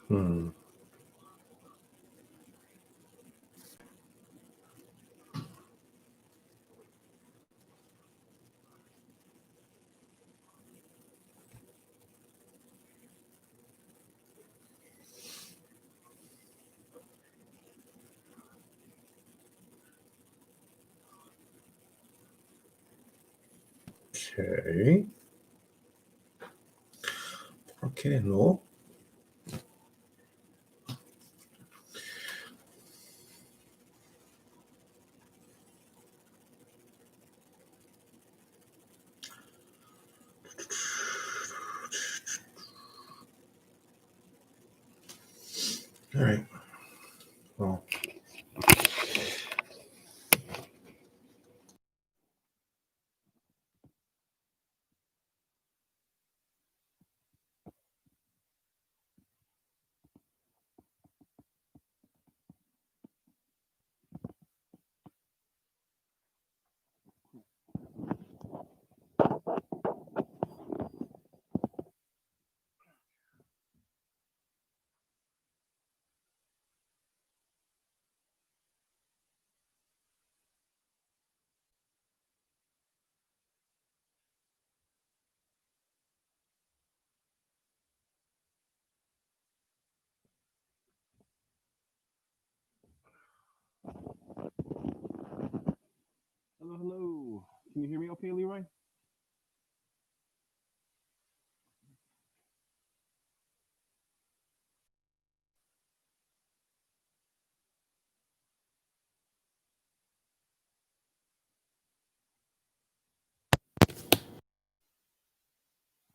Hmm. Okay. ¿Por qué no? All right. Well. Hello, hello. Can you hear me okay, Leroy?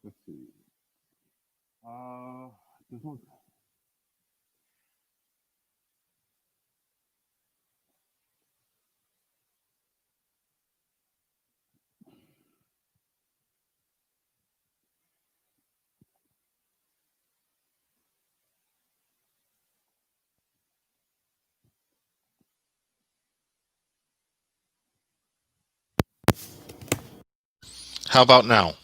Let's see. This one. How about now?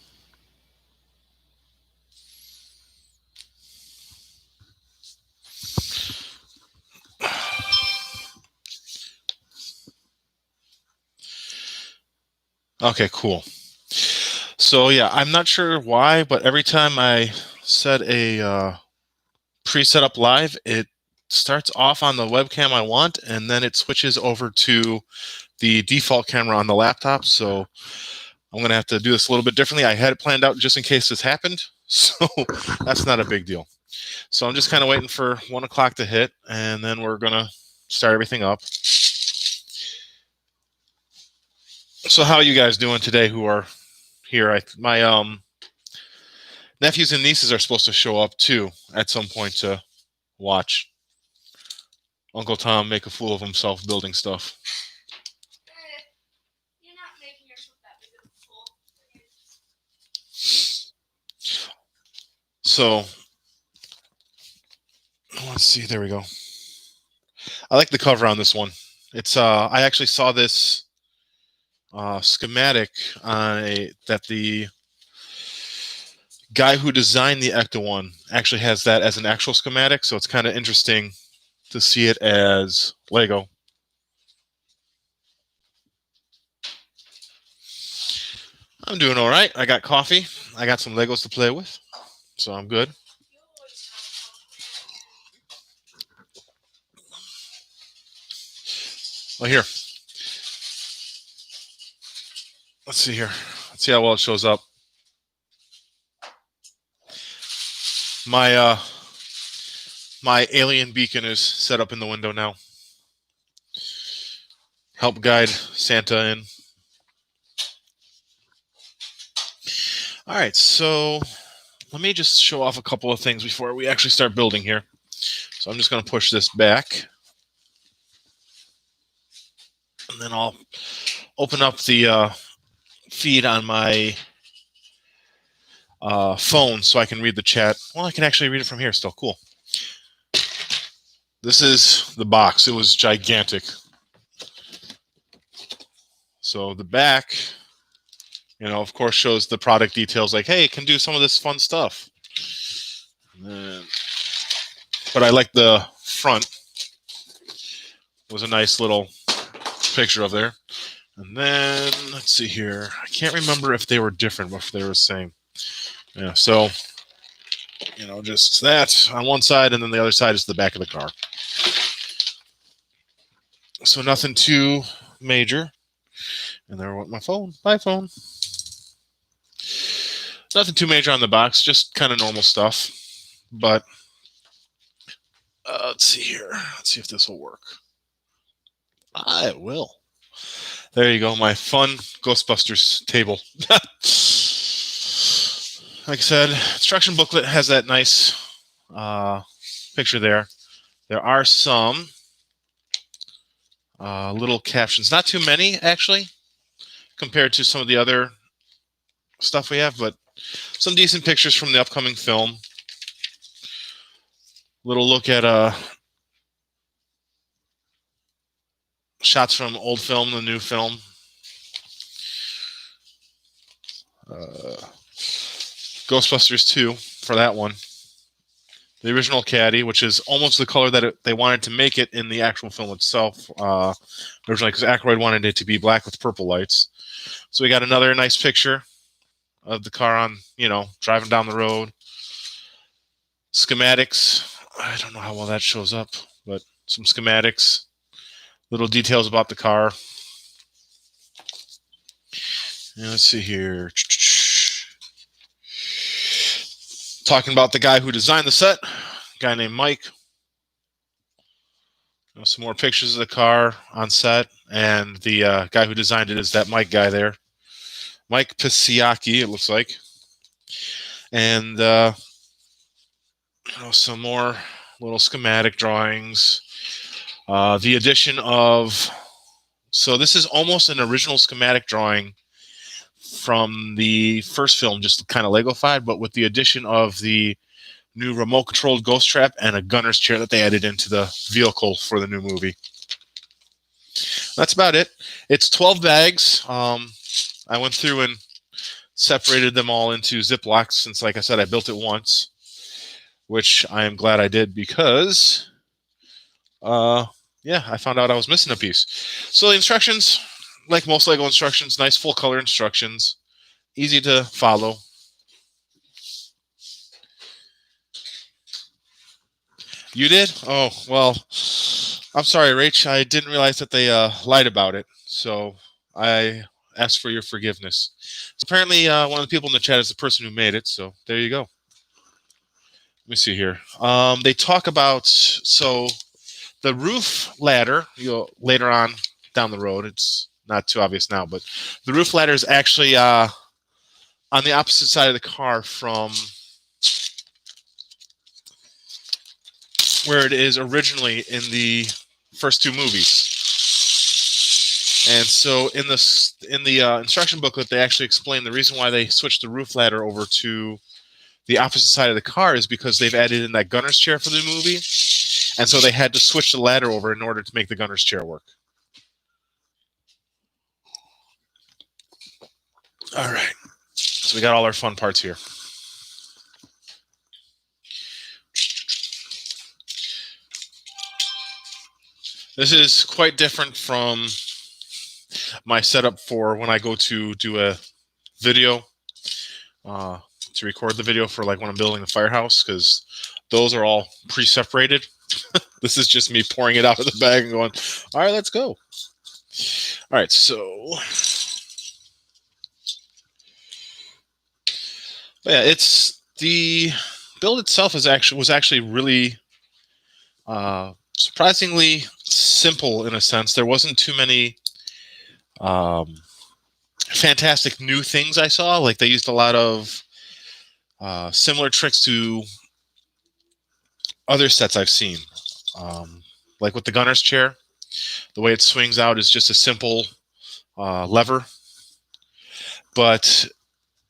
Okay, cool. So yeah, I'm not sure why, but every time I set a preset up live, it starts off on the webcam I want, and then it switches over to the default camera on the laptop. So I'm gonna have to do this a little bit differently. I had it planned out just in case this happened, so that's not a big deal. So I'm just kind of waiting for 1 o'clock to hit, and then we're gonna start everything up. So how are you guys doing today who are here? My nephews and nieces are supposed to show up too at some point to watch Uncle Tom make a fool of himself building stuff. You're not making yourself that big of a fool. So let's see. There we go. I like the cover on this one. It's I actually saw this schematic that the guy who designed the Ecto-1 actually has that as an actual schematic, so it's kind of interesting to see it as Lego. I'm doing all right. I got coffee. I got some Legos to play with, so I'm good. Well, here. Let's see here. Let's see how well it shows up. My my alien beacon is set up in the window now. Help guide Santa in. All right, so let me just show off a couple of things before we actually start building here. So I'm just going to push this back. And then I'll open up the feed on my phone so I can read the chat. Well, I can actually read it from here still. Cool. This is the box. It was gigantic. So the back, of course, shows the product details like, hey, it can do some of this fun stuff. And then but I like the front. It was a nice little picture of there. And then, let's see here. I can't remember if they were different, but if they were the same. Yeah, so, just that on one side, and then the other side is the back of the car. So nothing too major. And there went my phone. Bye, phone. Nothing too major on the box, just kind of normal stuff. But let's see here. Let's see if this will work. It will. There you go, my fun Ghostbusters table. Like I said, instruction booklet has that nice picture there. There are some little captions. Not too many, actually, compared to some of the other stuff we have, but some decent pictures from the upcoming film. Little look at shots from old film, the new film. Ghostbusters 2 for that one. The original caddy, which is almost the color that they wanted to make it in the actual film itself. Originally, because Aykroyd wanted it to be black with purple lights. So we got another nice picture of the car on, driving down the road. Schematics. I don't know how well that shows up, but some schematics. Little details about the car. And let's see here. Talking about the guy who designed the set, a guy named Mike. Some more pictures of the car on set, and the guy who designed it is that Mike guy there, Mike Pisiaki, it looks like. And some more little schematic drawings. The addition of, so this is almost an original schematic drawing from the first film, just kind of Lego-fied, but with the addition of the new remote-controlled ghost trap and a gunner's chair that they added into the vehicle for the new movie. That's about it. It's 12 bags. I went through and separated them all into Ziplocs since, like I said, I built it once, which I am glad I did because, I found out I was missing a piece. So the instructions, like most Lego instructions, nice full-color instructions, easy to follow. You did? Oh, well, I'm sorry, Rach. I didn't realize that they lied about it. So I ask for your forgiveness. So apparently, one of the people in the chat is the person who made it. So there you go. Let me see here. They talk about, so the roof ladder, later on down the road, it's not too obvious now, but the roof ladder is actually on the opposite side of the car from where it is originally in the first two movies. And so in the instruction booklet, they actually explain the reason why they switched the roof ladder over to the opposite side of the car is because they've added in that gunner's chair for the movie. And so they had to switch the ladder over in order to make the gunner's chair work. All right. So we got all our fun parts here. This is quite different from my setup for when I go to do a video, to record the video for like when I'm building a firehouse, because those are all pre-separated. This is just me pouring it out of the bag and going, all right, let's go. All right, so yeah, it's the build itself was actually really surprisingly simple in a sense. There wasn't too many fantastic new things I saw. Like they used a lot of similar tricks to other sets I've seen. Like with the gunner's chair, the way it swings out is just a simple lever. But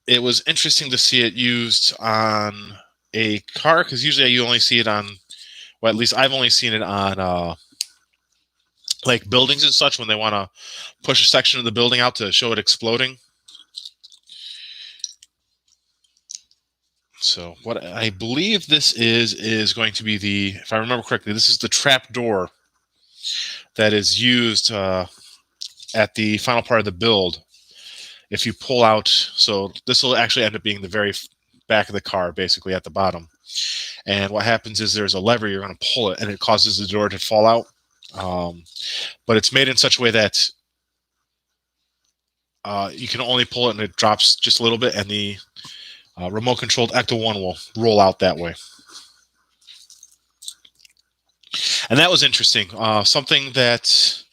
it was interesting to see it used on a car, because usually you only see it on, well, at least I've only seen it on like buildings and such when they want to push a section of the building out to show it exploding. So what I believe this is going to be the, if I remember correctly, this is the trap door that is used at the final part of the build. If you pull out, so this will actually end up being the very back of the car, basically at the bottom. And what happens is there's a lever, you're going to pull it, and it causes the door to fall out. But it's made in such a way that you can only pull it and it drops just a little bit, and the remote-controlled Ecto-1 will roll out that way. And that was interesting. Something that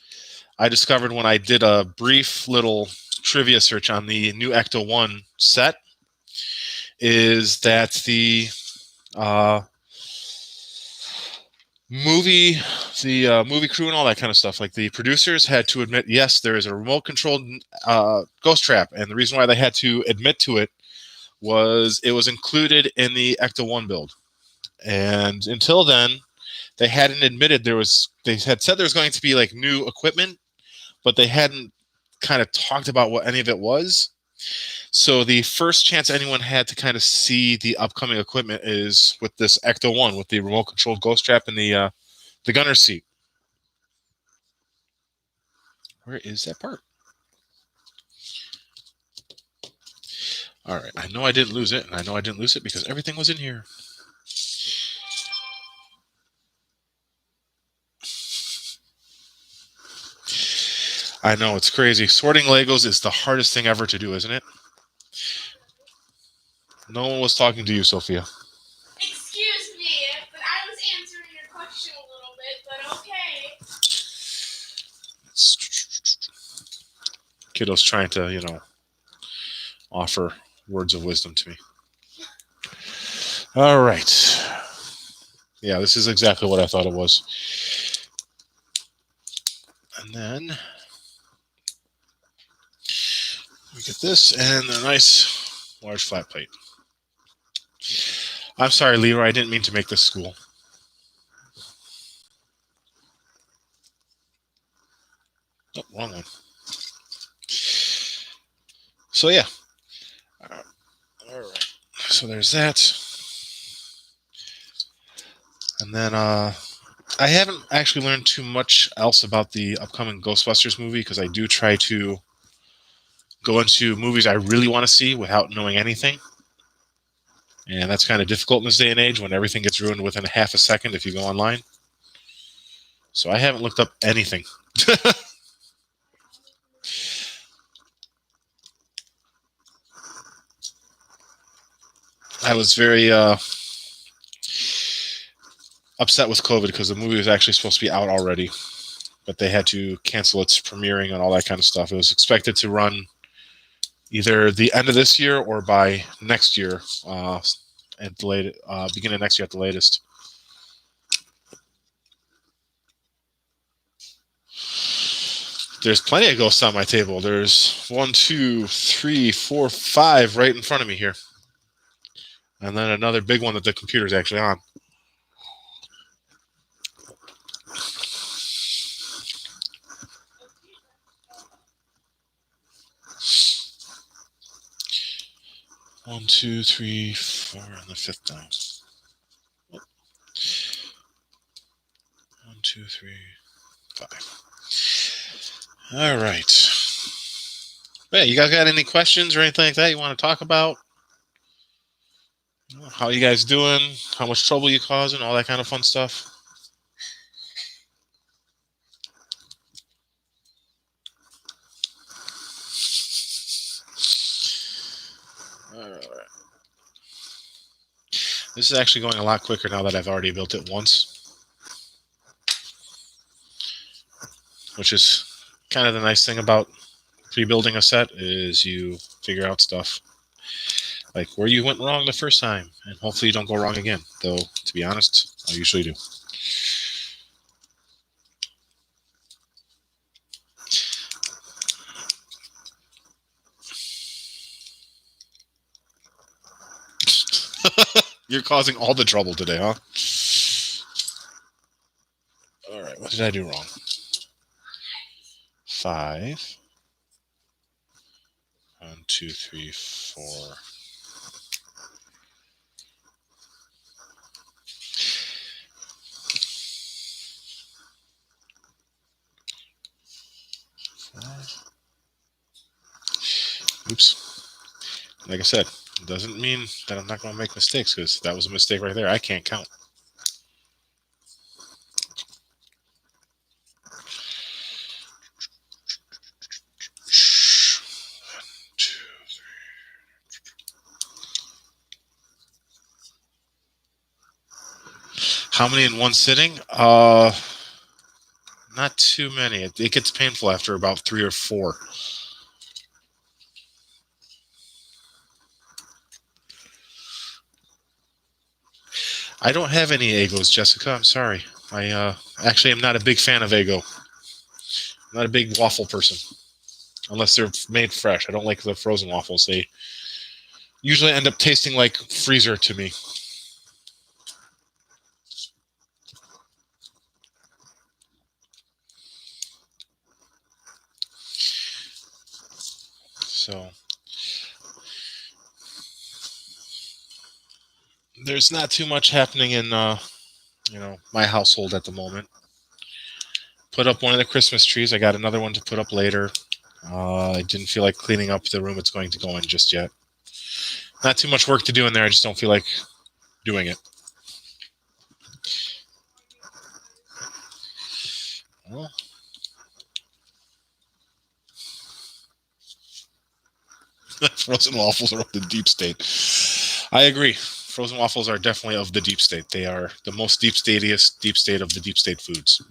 I discovered when I did a brief little trivia search on the new Ecto-1 set is that the movie crew and all that kind of stuff, like the producers had to admit, yes, there is a remote-controlled ghost trap, and the reason why they had to admit to it was it was included in the Ecto-1 build. And until then, they hadn't admitted they had said there was going to be like new equipment, but they hadn't kind of talked about what any of it was. So the first chance anyone had to kind of see the upcoming equipment is with this Ecto-1 with the remote-controlled ghost trap and the gunner's seat. Where is that part? All right, I know I didn't lose it, and I know I didn't lose it because everything was in here. I know, it's crazy. Sorting Legos is the hardest thing ever to do, isn't it? No one was talking to you, Sophia. Excuse me, but I was answering your question a little bit, but okay. Kiddo's trying to, offer words of wisdom to me. All right. Yeah, this is exactly what I thought it was. And then we get this and a nice large flat plate. I'm sorry, Leroy, I didn't mean to make this school. Oh, wrong one. So yeah. All right. So there's that. And then I haven't actually learned too much else about the upcoming Ghostbusters movie because I do try to go into movies I really want to see without knowing anything. And that's kind of difficult in this day and age when everything gets ruined within a half a second if you go online. So I haven't looked up anything. I was very upset with COVID because the movie was actually supposed to be out already, but they had to cancel its premiering and all that kind of stuff. It was expected to run either the end of this year or by next year, at the late, beginning of next year at the latest. There's plenty of ghosts on my table. There's 1, 2, 3, 4, 5 right in front of me here. And then another big one that the computer's actually on. One, two, three, four, and the fifth down. 1, 2, 3, 5. All right. Hey, you guys got any questions or anything like that you want to talk about? How you guys doing? How much trouble you causing? All that kind of fun stuff. All right. This is actually going a lot quicker now that I've already built it once, which is kind of the nice thing about rebuilding a set is you figure out stuff like where you went wrong the first time, and hopefully you don't go wrong again. Though, to be honest, I usually do. You're causing all the trouble today, huh? All right, what did I do wrong? 5. 1, 2, 3, 4. Oops. Like I said, it doesn't mean that I'm not going to make mistakes, because that was a mistake right there. I can't count. How many in one sitting? Not too many. It gets painful after about 3 or 4. I don't have any Eggos, Jessica. I'm sorry. I actually am not a big fan of Eggo. I'm not a big waffle person, unless they're made fresh. I don't like the frozen waffles. They usually end up tasting like freezer to me. So there's not too much happening in my household at the moment. Put up one of the Christmas trees. I got another one to put up later. I didn't feel like cleaning up the room it's going to go in just yet. Not too much work to do in there. I just don't feel like doing it. Well, frozen waffles are of the deep state. I agree. Frozen waffles are definitely of the deep state. They are the most deep state of the deep state foods.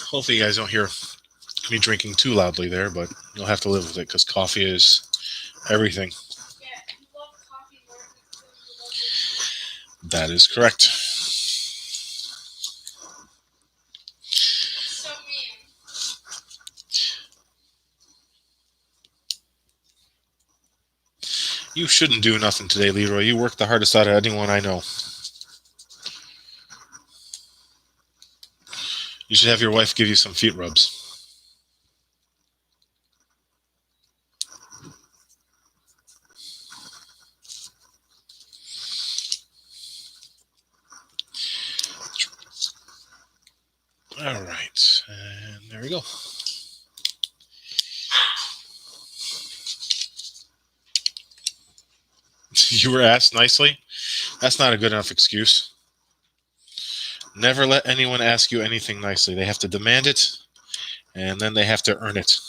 Hopefully you guys don't hear me drinking too loudly there, but you'll have to live with it, because coffee is everything. Yeah, you love coffee more than you love That is correct. so mean. You shouldn't do nothing today, Leroy. You work the hardest out of anyone I know. You should have your wife give you some feet rubs. All right, and there we go. You were asked nicely? That's not a good enough excuse. Never let anyone ask you anything nicely. They have to demand it, and then they have to earn it.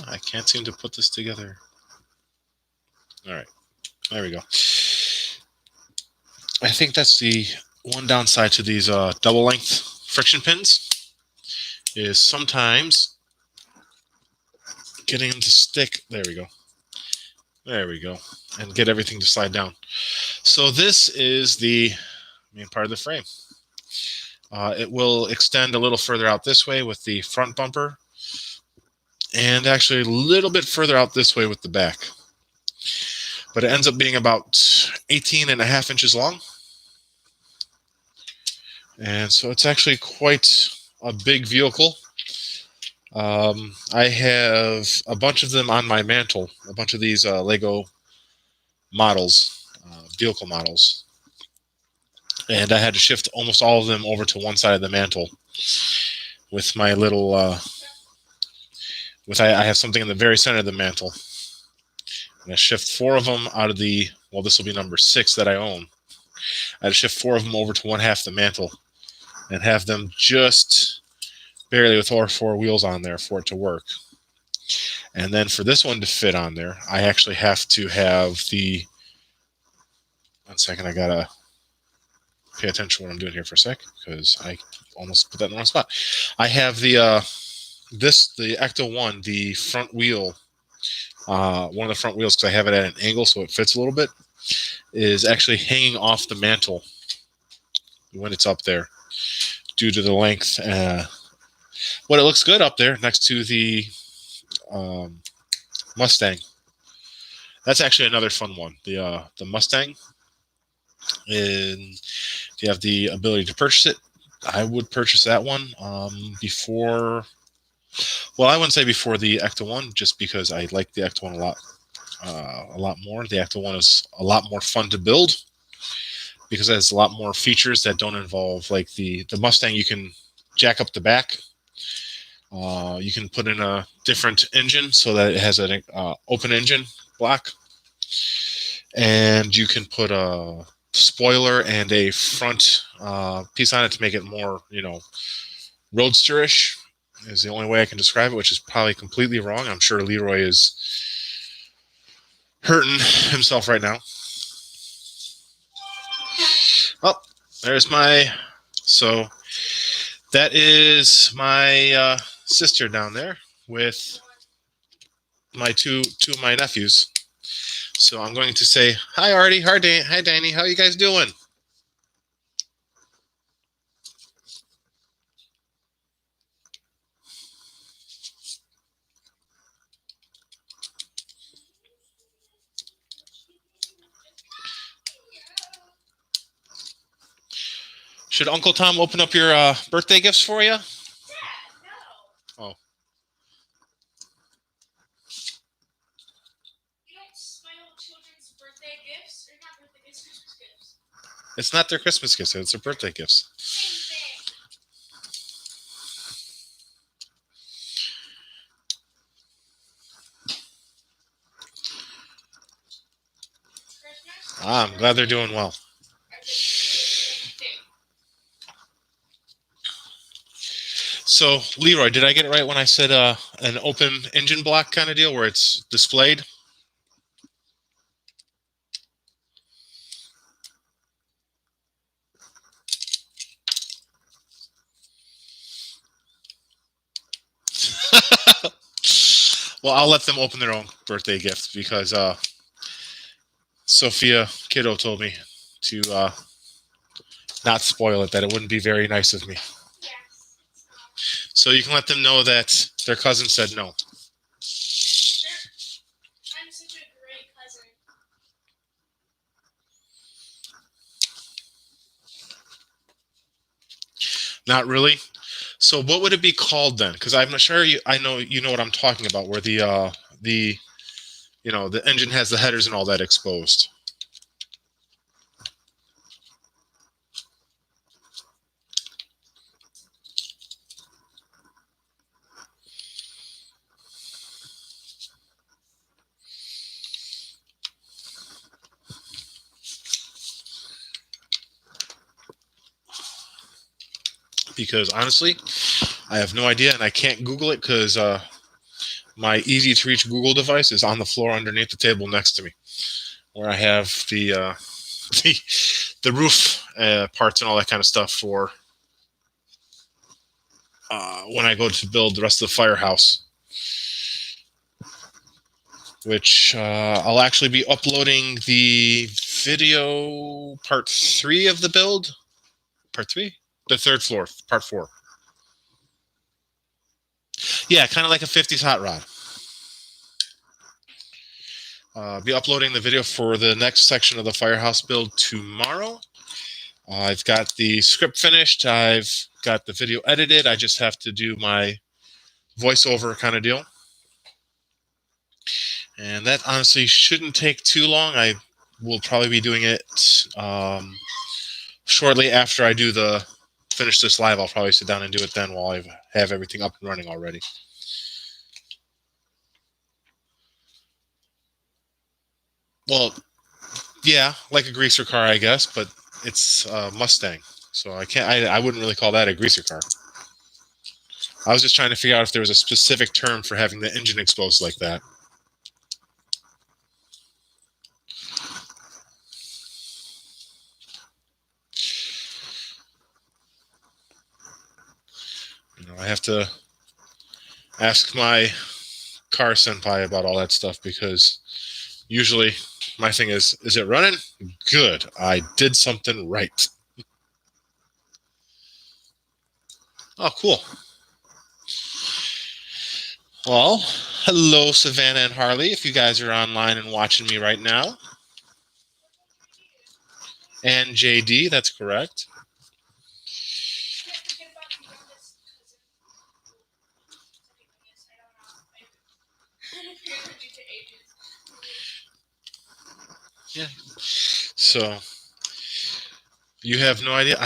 I can't seem to put this together. All right, there we go. I think that's the one downside to these double length friction pins, is sometimes getting them to stick. There we go. There we go. And get everything to slide down. So this is the main part of the frame. It will extend a little further out this way with the front bumper, and actually a little bit further out this way with the back. But it ends up being about 18.5 inches long. And so it's actually quite a big vehicle. I have a bunch of them on my mantle, a bunch of these Lego models, vehicle models. And I had to shift almost all of them over to one side of the mantle with my little, I have something in the very center of the mantle. And I shift 4 of them out of the, well, this will be number 6 that I own. I had to shift 4 of them over to one half the mantle and have them just barely with all 4 wheels on there for it to work. And then for this one to fit on there, I actually have to have the, one second, I gotta pay attention to what I'm doing here for a sec, because I almost put that in the wrong spot. I have the the Ecto-1, the front wheel, one of the front wheels, because I have it at an angle so it fits a little bit, is actually hanging off the mantle when it's up there due to the length. But it looks good up there next to the Mustang. That's actually another fun one. The Mustang. And if you have the ability to purchase it, I would purchase that one before. Well, I wouldn't say before the Ecto-1, just because I like the Ecto-1 a lot more. The Ecto-1 is a lot more fun to build because it has a lot more features that don't involve, like the Mustang. You can jack up the back. You can put in a different engine so that it has an open engine block, and you can put a spoiler and a front piece on it to make it more, roadsterish. Is the only way I can describe it, which is probably completely wrong. I'm sure Leroy is hurting himself right now. Oh, there's so that is my sister down there with my two of my nephews. So I'm going to say hi, Artie. Hi, Danny. How you guys doing? Should Uncle Tom open up your birthday gifts for you? Dad, no. Oh. You don't spoil children's birthday gifts, or not birthday gifts, Christmas gifts. It's not their Christmas gifts. It's their birthday gifts. Same thing. Christmas? I'm glad they're doing well. So, Leroy, did I get it right when I said an open engine block kind of deal where it's displayed? Well, I'll let them open their own birthday gift because Sophia Kiddo told me to not spoil it, that it wouldn't be very nice of me. Yes. So you can let them know that their cousin said no. I'm such a great cousin. Not really. So what would it be called then? Because I'm not sure I know you know what I'm talking about, where the engine has the headers and all that exposed. Because honestly, I have no idea, and I can't Google it because my easy-to-reach Google device is on the floor underneath the table next to me, where I have the the roof parts and all that kind of stuff for when I go to build the rest of the firehouse. Which I'll actually be uploading the video part 3 of the build. Part 3? The third floor, part 4. Yeah, kind of like a 50s hot rod. Be uploading the video for the next section of the firehouse build tomorrow. I've got the script finished. I've got the video edited. I just have to do my voiceover kind of deal. And that honestly shouldn't take too long. I will probably be doing it shortly after I finish this live. I'll probably sit down and do it then while I have everything up and running already. Well, yeah, like a greaser car, I guess, but it's a Mustang, so I wouldn't really call that a greaser car. I was just trying to figure out if there was a specific term for having the engine exposed like that. I have to ask my car senpai about all that stuff because usually my thing is it running? Good. I did something right. Oh, cool. Well, hello, Savannah and Harley, if you guys are online and watching me right now. And JD, that's correct. Can't forget about the youngest cousin. Yes, I don't know. I pay attention to ages. Yeah. So you have no idea.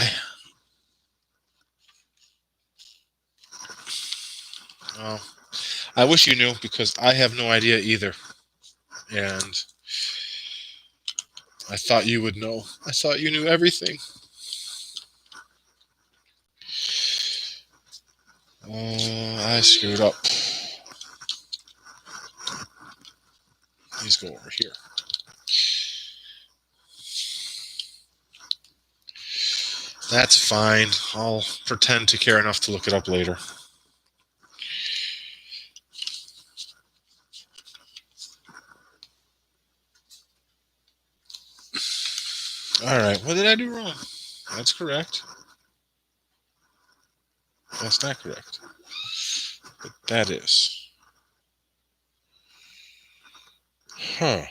Well, I wish you knew because I have no idea either. And I thought you would know. I thought you knew everything. I screwed up. Please go over here. That's fine. I'll pretend to care enough to look it up later. All right. What did I do wrong? That's correct. That's not correct. But that is. Huh.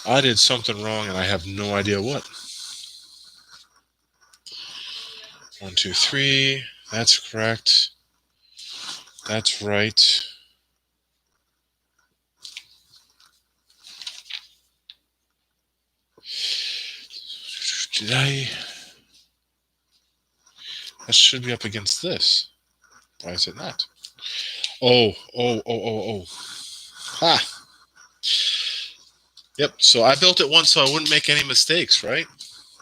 I did something wrong and I have no idea what. 1, 2, 3. That's correct. That's right. Did I? That should be up against this. Why is it not? Oh. Ha! Yep, so I built it once so I wouldn't make any mistakes, right?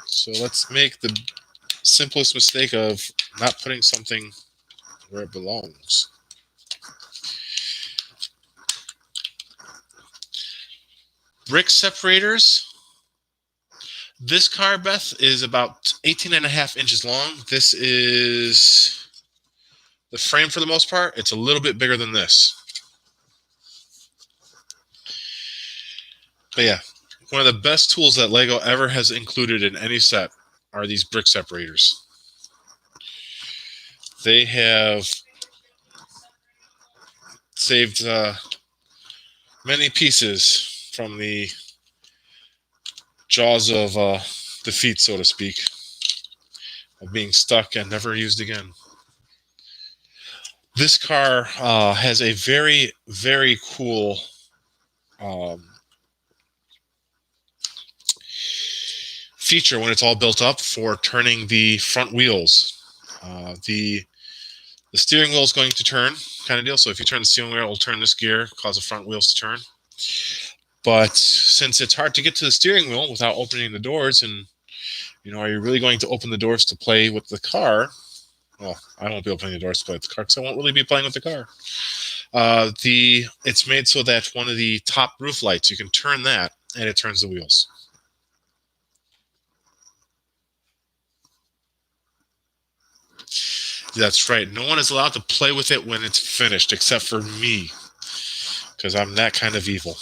So let's make the simplest mistake of not putting something where it belongs. Brick separators. This car, Beth, is about 18.5 inches long. This is the frame for the most part. It's a little bit bigger than this. But yeah, one of the best tools that Lego ever has included in any set are these brick separators. They have saved many pieces from the jaws of defeat, so to speak, of being stuck and never used again. This car has a very, very cool feature when it's all built up for turning the front wheels. The steering wheel is going to turn, kind of deal. So if you turn the steering wheel, it'll turn this gear, cause the front wheels to turn. But since it's hard to get to the steering wheel without opening the doors, and are you really going to open the doors to play with the car? Well, I won't be opening the doors to play with the car because I won't really be playing with the car. It's made so that one of the top roof lights, you can turn that, and it turns the wheels. That's right. No one is allowed to play with it when it's finished, except for me, because I'm that kind of evil.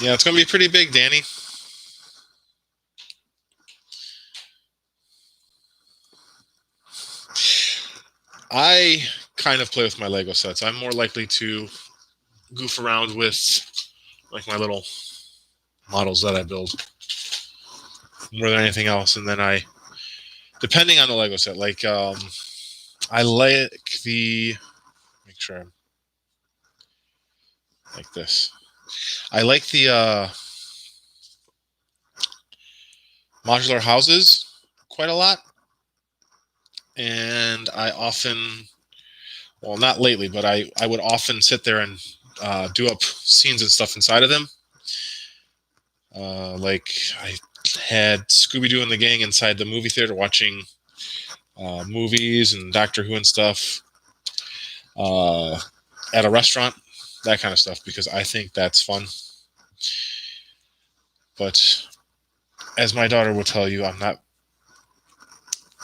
Yeah, it's going to be pretty big, Danny. I kind of play with my Lego sets. I'm more likely to goof around with like my little models that I build more than anything else. And then depending on the Lego set, like I like make sure I'm like this. I like the modular houses quite a lot. And I often, well, not lately, but I would often sit there and do up scenes and stuff inside of them. Like I had Scooby-Doo and the gang inside the movie theater watching movies and Doctor Who and stuff at a restaurant, that kind of stuff, because I think that's fun. But as my daughter will tell you, I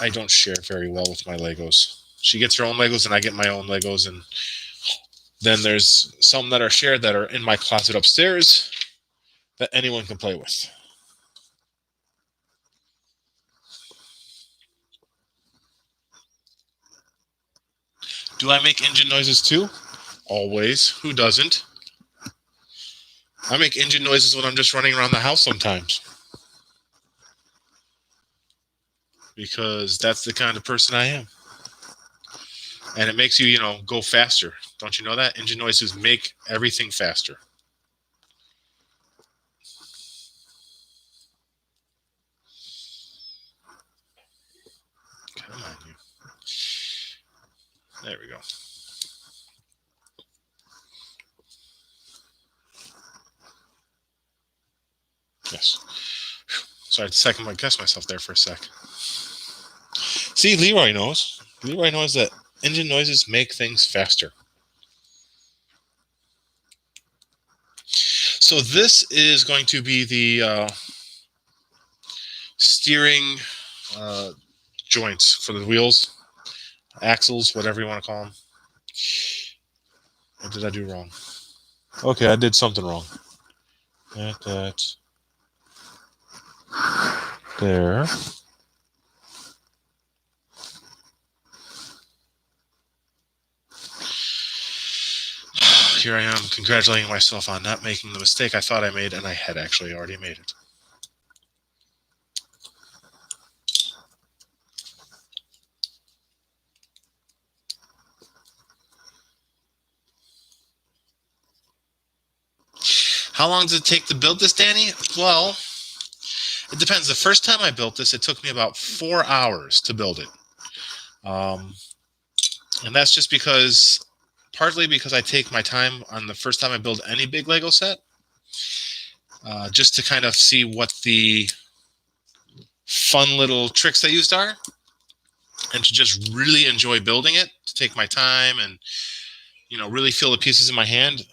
don't share very well with my Legos. She gets her own Legos and I get my own Legos, and then there's some that are shared that are in my closet upstairs that anyone can play with. Do I make engine noises too? Always. Who doesn't? I make engine noises when I'm just running around the house sometimes. Because that's the kind of person I am. And it makes you, go faster. Don't you know that? Engine noises make everything faster. Come on, you. There we go. Yes. So I had to second guess myself there for a sec. See, Leroy knows. Leroy knows that engine noises make things faster. So this is going to be the steering joints for the wheels, axles, whatever you want to call them. What did I do wrong? Okay, I did something wrong. That. There. Here I am congratulating myself on not making the mistake I thought I made, and I had actually already made it. How long does it take to build this, Danny? Well, it depends. The first time I built this, it took me about 4 hours to build it. And that's just partly because I take my time on the first time I build any big Lego set, just to kind of see what the fun little tricks they used are, and to just really enjoy building it, to take my time and, really feel the pieces in my hand.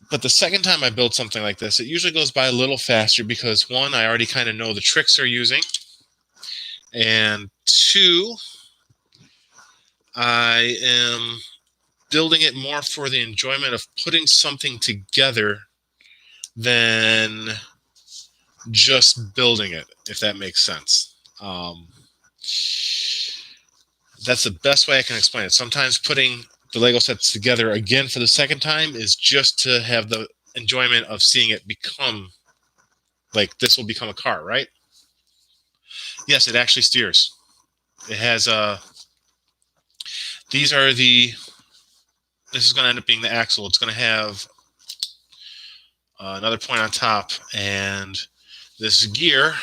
But the second time I build something like this, it usually goes by a little faster because, one, I already kind of know the tricks they're using, and two, I am building it more for the enjoyment of putting something together than just building it, if that makes sense. That's the best way I can explain it. Sometimes putting the Lego sets together again for the second time is just to have the enjoyment of seeing it become, like, this will become a car, right? Yes, it actually steers. It has this is going to end up being the axle. It's going to have another point on top, and this gear,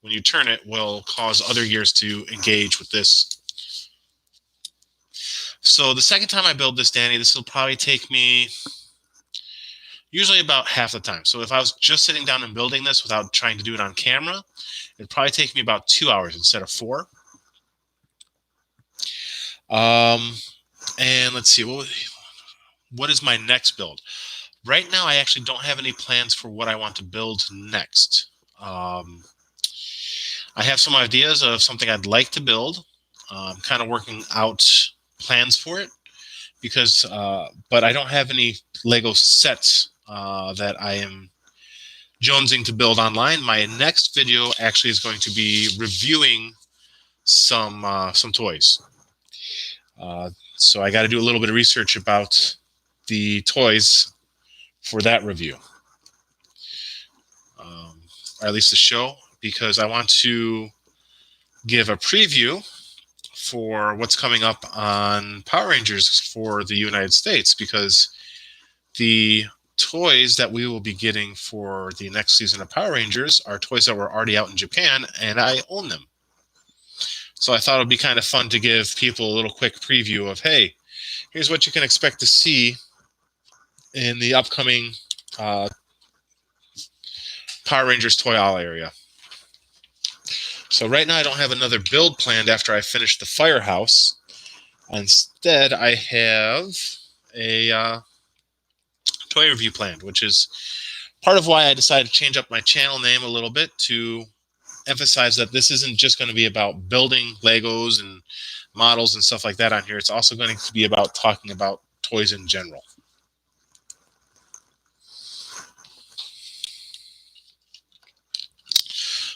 when you turn it, will cause other gears to engage with this. So the second time I build this, Danny, this will probably take me usually about half the time. So if I was just sitting down and building this without trying to do it on camera, it'd probably take me about 2 hours instead of 4. And let's see, what is my next build? Right now, I actually don't have any plans for what I want to build next. I have some ideas of something I'd like to build. I'm kind of working out plans for it but I don't have any Lego sets that I am jonesing to build online. My next video actually is going to be reviewing some toys. So I got to do a little bit of research about the toys for that review, or at least the show, because I want to give a preview for what's coming up on Power Rangers for the United States, because the toys that we will be getting for the next season of Power Rangers are toys that were already out in Japan, and I own them. So I thought it would be kind of fun to give people a little quick preview of, hey, here's what you can expect to see in the upcoming Power Rangers toy aisle area. So right now I don't have another build planned after I finish the firehouse. Instead, I have a toy review planned, which is part of why I decided to change up my channel name a little bit to emphasize that this isn't just going to be about building Legos and models and stuff like that on here. It's also going to be about talking about toys in general.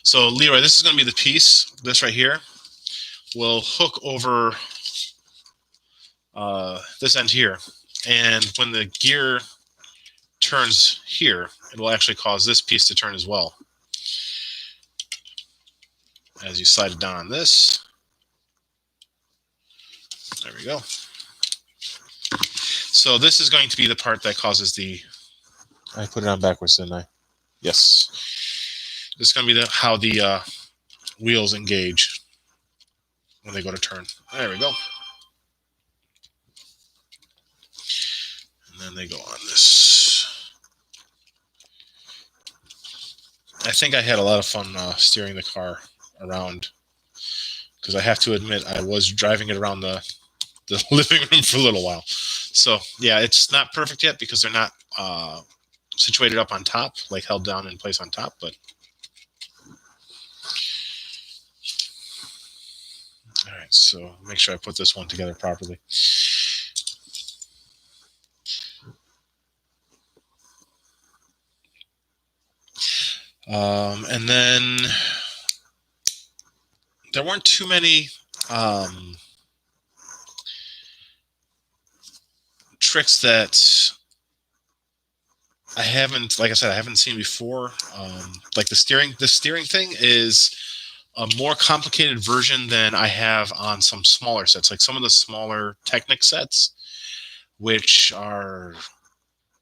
So Leroy, this is going to be the piece, this right here. will hook over this end here. And when the gear turns here, it will actually cause this piece to turn as well. As you slide it down on this. There we go. So this is going to be the part that causes the... I put it on backwards, didn't I? Yes. This is going to be how the wheels engage when they go to turn. There we go. And then they go on this. I think I had a lot of fun steering the car around, because I have to admit I was driving it around the living room for a little while. So yeah, it's not perfect yet because they're not situated up on top, like held down in place on top, but all right, so make sure I put this one together properly. And then there weren't too many tricks that I haven't, like I said, I haven't seen before. Like the steering thing is a more complicated version than I have on some smaller sets. Like some of the smaller Technic sets, which are,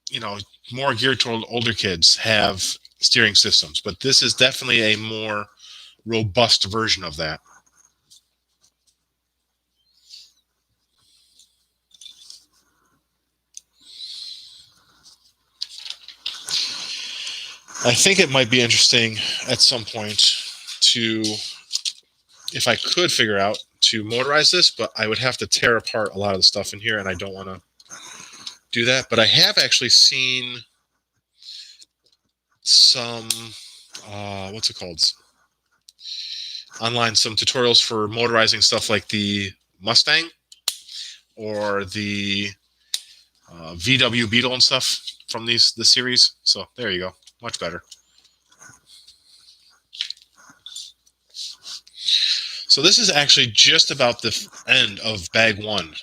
you know, more geared toward older kids, have steering systems. But this is definitely a more robust version of that. I think it might be interesting at some point to, if I could figure out to motorize this, but I would have to tear apart a lot of the stuff in here, and I don't want to do that. But I have actually seen some, what's it called? Online, some tutorials for motorizing stuff like the Mustang or the VW Beetle and stuff from the series. So there you go. Much better. So this is actually just about the end of bag one.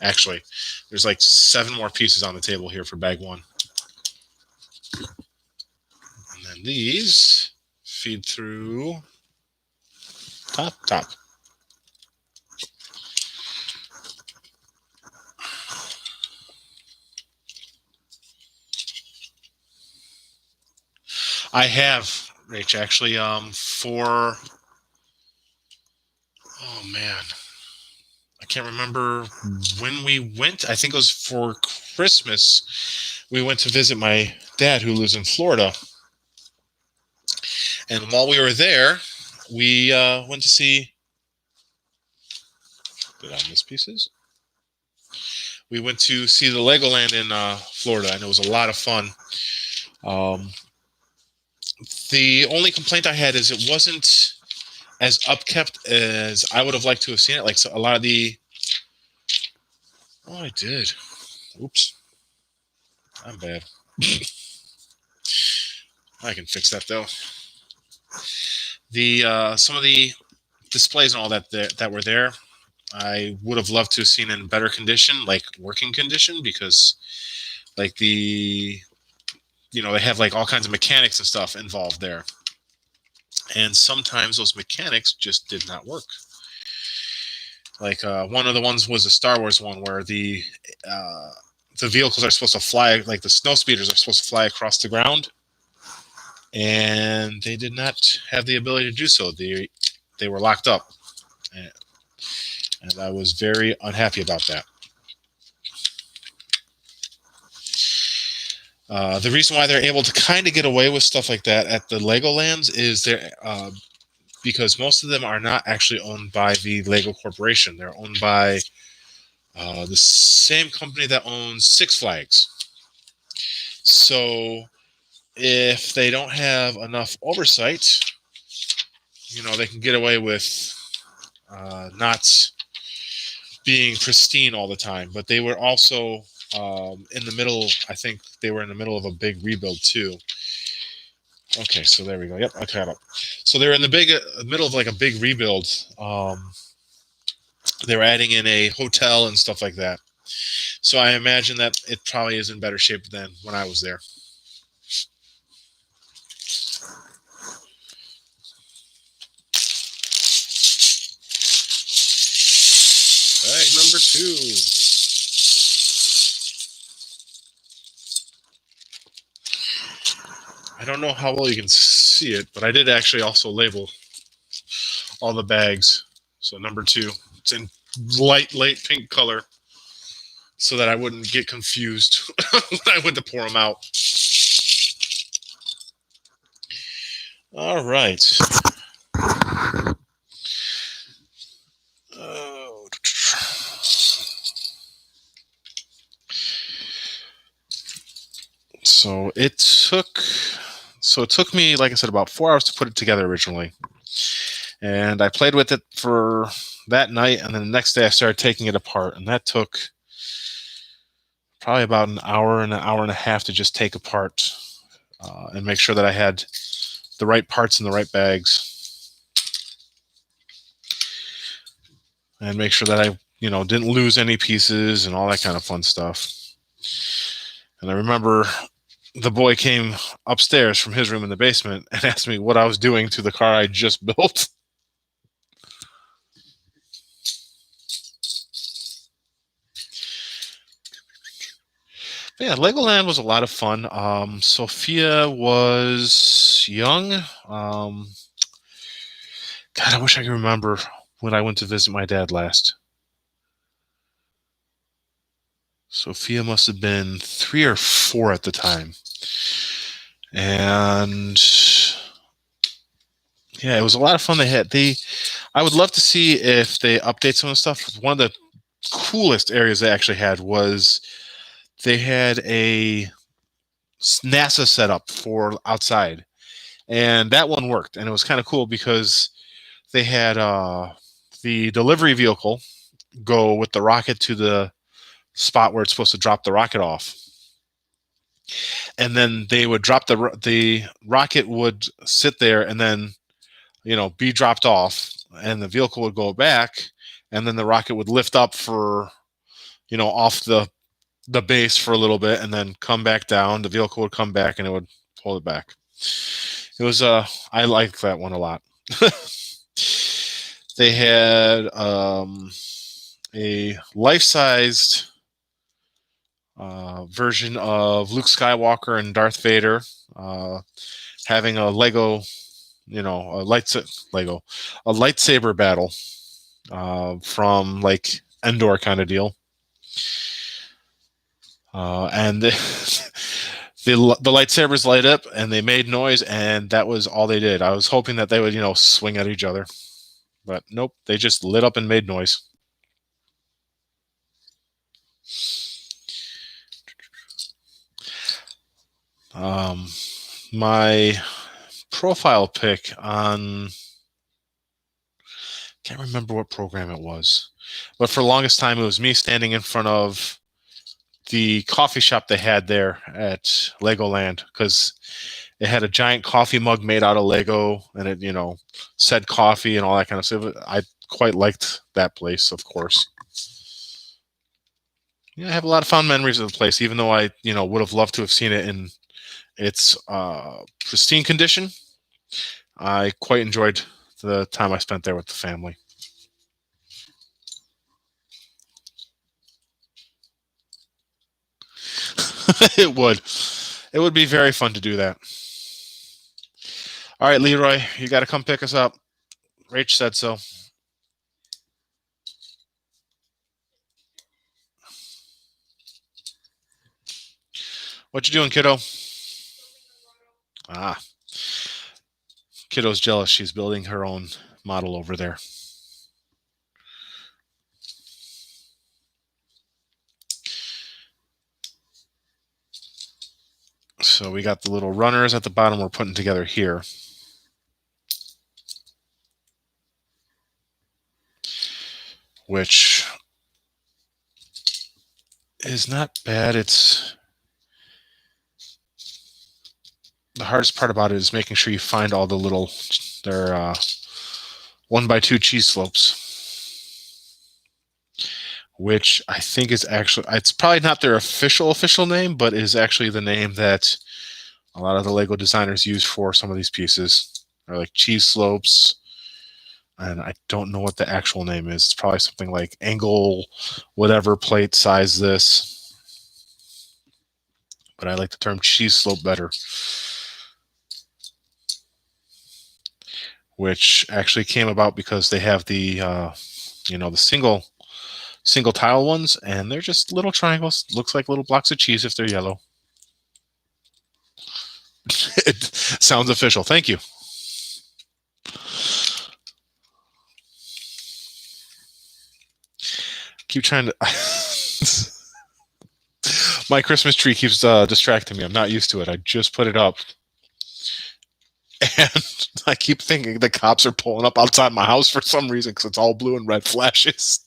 Actually, there's like 7 more pieces on the table here for bag one. And then these feed through top. I have, Rach, actually, for, oh man, I can't remember when we went. I think it was for Christmas. We went to visit my dad who lives in Florida. And while we were there, we went to see, did I miss pieces? We went to see the Legoland in Florida, and it was a lot of fun. The only complaint I had is it wasn't as upkept as I would have liked to have seen it. Like, so a lot of the... Oh, I did. Oops. I'm bad. I can fix that, though. The some of the displays and all that were there, I would have loved to have seen in better condition, like working condition, because like the... You know, they have like all kinds of mechanics and stuff involved there. And sometimes those mechanics just did not work. Like one of the ones was a Star Wars one where the vehicles are supposed to fly, like the snow speeders are supposed to fly across the ground. And they did not have the ability to do so. They were locked up. And I was very unhappy about that. The reason why they're able to kind of get away with stuff like that at the Legolands is because most of them are not actually owned by the Lego Corporation. They're owned by the same company that owns Six Flags. So if they don't have enough oversight, you know, they can get away with not being pristine all the time. But they were also in the middle, I think they were in the middle of a big rebuild too. Okay, so there we go. Yep, I caught up. So they're in the middle of like a big rebuild. They were adding in a hotel and stuff like that. So I imagine that it probably is in better shape than when I was there. Bag number 2. I don't know how well you can see it, but I did actually also label all the bags. So number 2, it's in light pink color so that I wouldn't get confused when I went to pour them out. All right. So it took me, like I said, about 4 hours to put it together originally. And I played with it for that night, and then the next day I started taking it apart, and that took probably about an hour and a half to just take apart and make sure that I had the right parts in the right bags, and make sure that I, didn't lose any pieces and all that kind of fun stuff. And I remember the boy came upstairs from his room in the basement and asked me what I was doing to the car I just built. But yeah, Legoland was a lot of fun. Sophia was young. God, I wish I could remember when I went to visit my dad last. Sophia must have been 3 or 4 at the time. And yeah, it was a lot of fun. I would love to see if they update some of the stuff. One of the coolest areas they actually had was they had a NASA setup for outside, and that one worked. And it was kind of cool because they had the delivery vehicle go with the rocket to the spot where it's supposed to drop the rocket off. And then they would drop the rocket would sit there and then, be dropped off, and the vehicle would go back, and then the rocket would lift up for, off the base for a little bit, and then come back down. The vehicle would come back, and it would pull it back. It was I liked that one a lot. They had a life-sized version of Luke Skywalker and Darth Vader, having a Lego, a lightsaber battle from like Endor kind of deal. And the lightsabers light up and they made noise, and that was all they did. I was hoping that they would, swing at each other, but nope, they just lit up and made noise. My profile pic on, can't remember what program it was, but for the longest time it was me standing in front of the coffee shop they had there at Legoland, because it had a giant coffee mug made out of Lego, and it, said coffee and all that kind of stuff. I quite liked that place, of course. Yeah, I have a lot of fond memories of the place, even though I, would have loved to have seen it in its pristine condition. I quite enjoyed the time I spent there with the family. It would be very fun to do that. All right, Leroy, you got to come pick us up. Rach said so. What you doing, kiddo? Ah, kiddo's jealous. She's building her own model over there. So we got the little runners at the bottom we're putting together here. Which is not bad. It's the hardest part about it is making sure you find all the little They're 1x2 cheese slopes, which I think is actually, it's probably not their official name, but is actually the name that a lot of the Lego designers use for some of these pieces. They're like cheese slopes, and I don't know what the actual name is. It's probably something like angle, whatever plate size this. But I like the term cheese slope better, which actually came about because they have the, the single tile ones, and they're just little triangles. Looks like little blocks of cheese if they're yellow. It sounds official. Thank you. Keep trying to. My Christmas tree keeps distracting me. I'm not used to it. I just put it up. And I keep thinking the cops are pulling up outside my house for some reason because it's all blue and red flashes.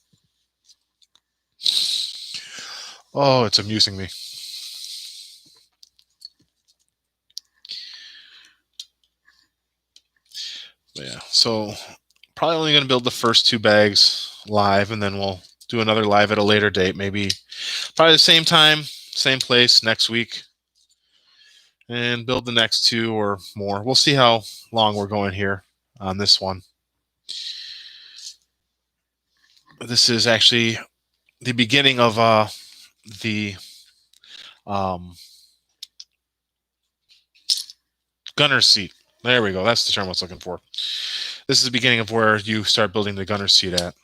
Oh, it's amusing me. But yeah, so probably only going to build the first 2 bags live, and then we'll do another live at a later date, maybe probably the same time, same place next week, and build the next 2 or more. We'll see how long we're going here on this one. This is actually the beginning of the gunner's seat. There we go. That's the term I was looking for. This is the beginning of where you start building the gunner's seat at.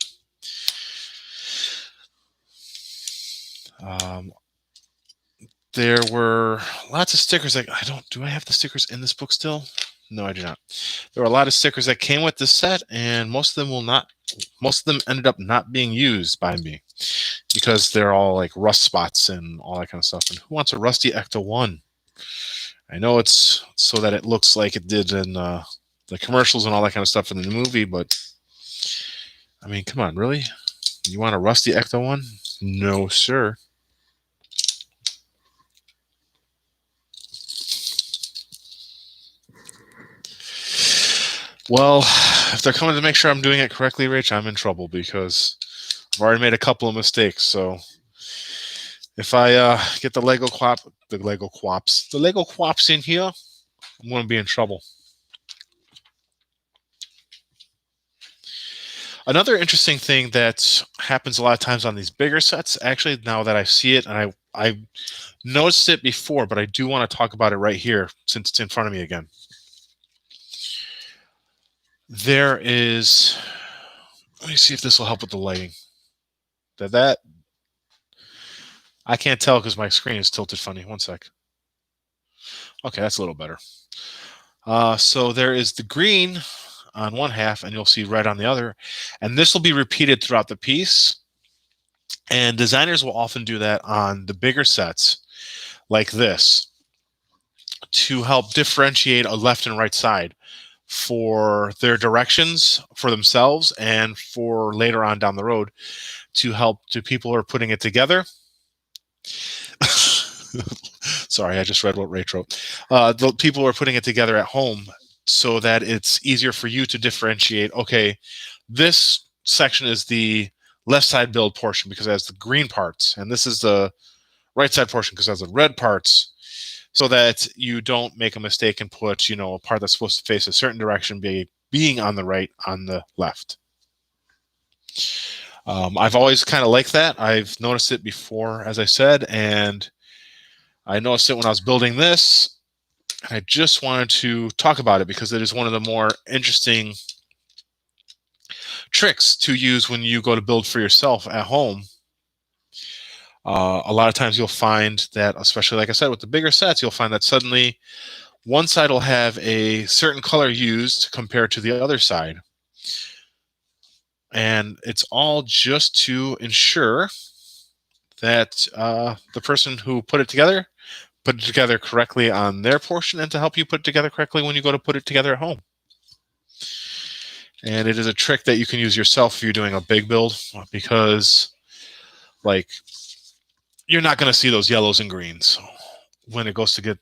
There were lots of stickers. Do I have the stickers in this book still? No, I do not. There were a lot of stickers that came with this set, and most of them ended up not being used by me because they're all like rust spots and all that kind of stuff. And who wants a rusty Ecto-1? I know it's so that it looks like it did in the commercials and all that kind of stuff in the movie, but I mean, come on, really? You want a rusty Ecto-1? No, sir. Well, if they're coming to make sure I'm doing it correctly, Rich, I'm in trouble because I've already made a couple of mistakes. So if I get the Lego Quops in here, I'm going to be in trouble. Another interesting thing that happens a lot of times on these bigger sets, actually, now that I see it, and I noticed it before, but I do want to talk about it right here since it's in front of me again. There is, let me see if this will help with the lighting. That I can't tell because my screen is tilted funny. One sec. Okay, that's a little better. So there is the green on one half, and you'll see red on the other. And this will be repeated throughout the piece. And designers will often do that on the bigger sets like this to help differentiate a left and right side for their directions for themselves and for later on down the road to help to people who are putting it together. Sorry, I just read what Rach wrote. The people who are putting it together at home so that it's easier for you to differentiate, okay, this section is the left side build portion because it has the green parts, and this is the right side portion because it has the red parts, so that you don't make a mistake and put, a part that's supposed to face a certain direction being on the right on the left. I've always kind of liked that. I've noticed it before, as I said, and I noticed it when I was building this. I just wanted to talk about it because it is one of the more interesting tricks to use when you go to build for yourself at home. A lot of times you'll find that, especially like I said, with the bigger sets, you'll find that suddenly one side will have a certain color used compared to the other side. And it's all just to ensure that the person who put it together correctly on their portion and to help you put it together correctly when you go to put it together at home. And it is a trick that you can use yourself if you're doing a big build because, like, you're not going to see those yellows and greens when it goes to get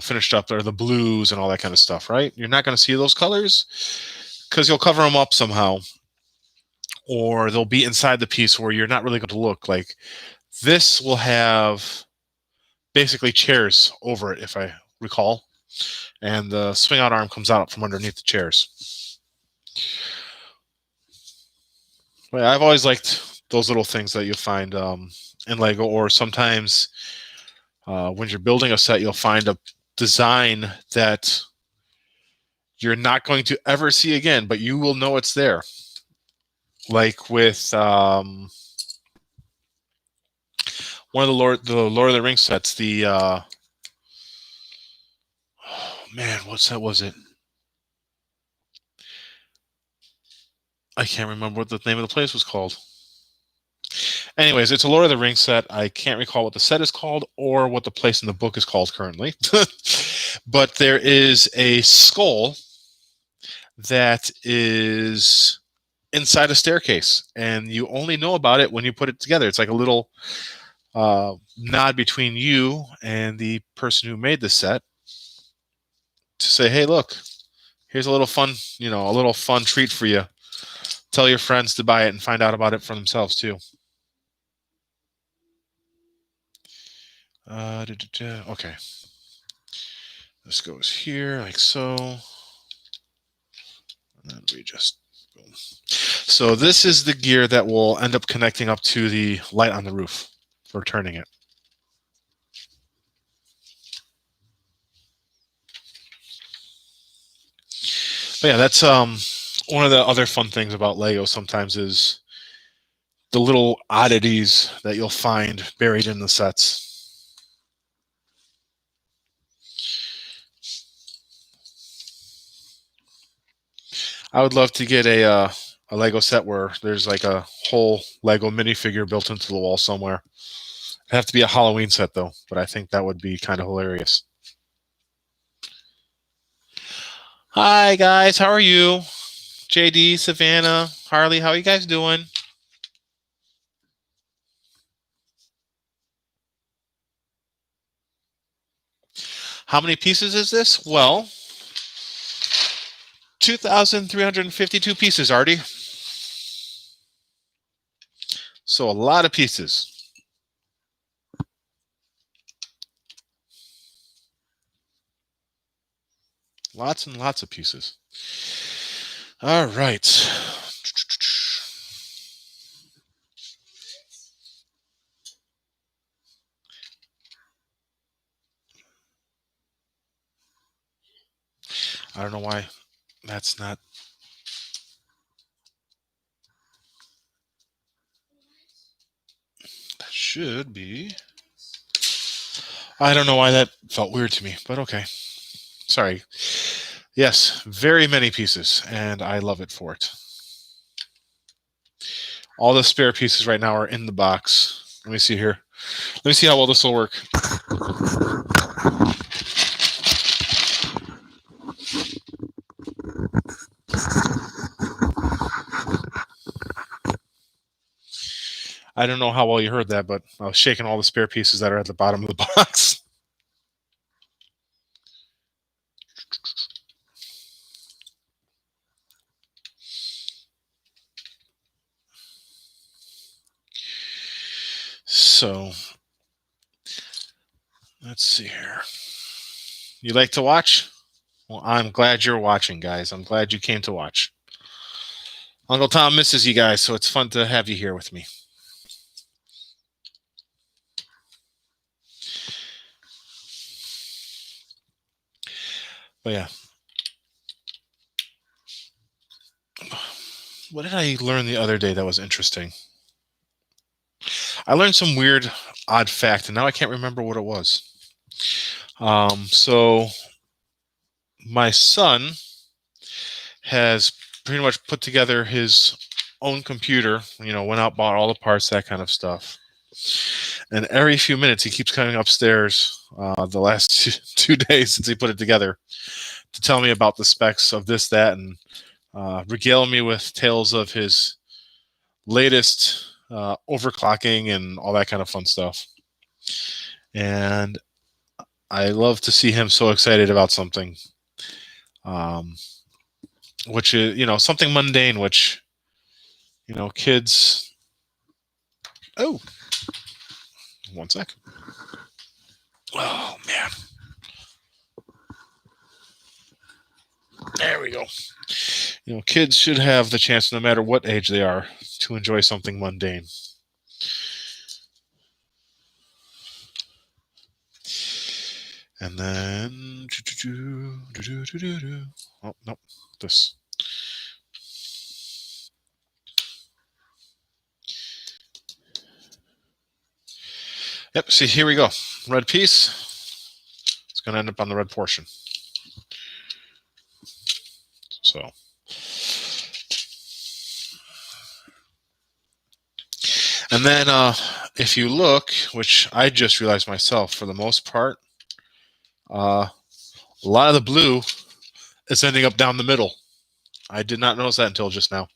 finished up, or the blues and all that kind of stuff, right? You're not going to see those colors because you'll cover them up somehow, or they'll be inside the piece where you're not really going to look. Like this will have basically chairs over it, if I recall, and the swing out arm comes out from underneath the chairs. But I've always liked those little things that you'll find in Lego, or sometimes when you're building a set, you'll find a design that you're not going to ever see again, but you will know it's there. Like with one of the Lord of the Rings sets, the oh man, what set was it? I can't remember what the name of the place was called. Anyways, it's a Lord of the Rings set. I can't recall what the set is called or what the place in the book is called currently. But there is a skull that is inside a staircase, and you only know about it when you put it together. It's like a little nod between you and the person who made the set to say, hey, look, here's a little fun, a little fun treat for you. Tell your friends to buy it and find out about it for themselves too. Okay. This goes here like so. And then we just boom. So this is the gear that will end up connecting up to the light on the roof for turning it. But yeah, that's one of the other fun things about Lego sometimes is the little oddities that you'll find buried in the sets. I would love to get a Lego set where there's like a whole Lego minifigure built into the wall somewhere. It'd have to be a Halloween set though, but I think that would be kind of hilarious. Hi guys, how are you? JD, Savannah, Harley, how are you guys doing? How many pieces is this? Well, 2,352 pieces, Artie. So a lot of pieces. Lots and lots of pieces. All right. I don't know why that's not. That should be. I don't know why that felt weird to me, but okay. Sorry. Yes, very many pieces, and I love it for it. All the spare pieces right now are in the box. Let me see here. Let me see how well this will work. I don't know how well you heard that, but I was shaking all the spare pieces that are at the bottom of the box. So, let's see here. You like to watch? Well, I'm glad you're watching, guys. I'm glad you came to watch. Uncle Tom misses you guys, so it's fun to have you here with me. But yeah. What did I learn the other day that was interesting? I learned some weird, odd fact, and now I can't remember what it was. So my son has pretty much put together his own computer, went out, bought all the parts, that kind of stuff. And every few minutes, he keeps coming upstairs the last 2 days since he put it together to tell me about the specs of this, that, and regale me with tales of his latest overclocking and all that kind of fun stuff. And I love to see him so excited about something, which is, something mundane, which, kids. Oh, one sec. Oh, man. There we go. Kids should have the chance, no matter what age they are, to enjoy something mundane. And then, oh, nope, this. Yep, see, here we go. Red piece. It's going to end up on the red portion. So. And then if you look, which I just realized myself, for the most part, a lot of the blue is ending up down the middle. I did not notice that until just now.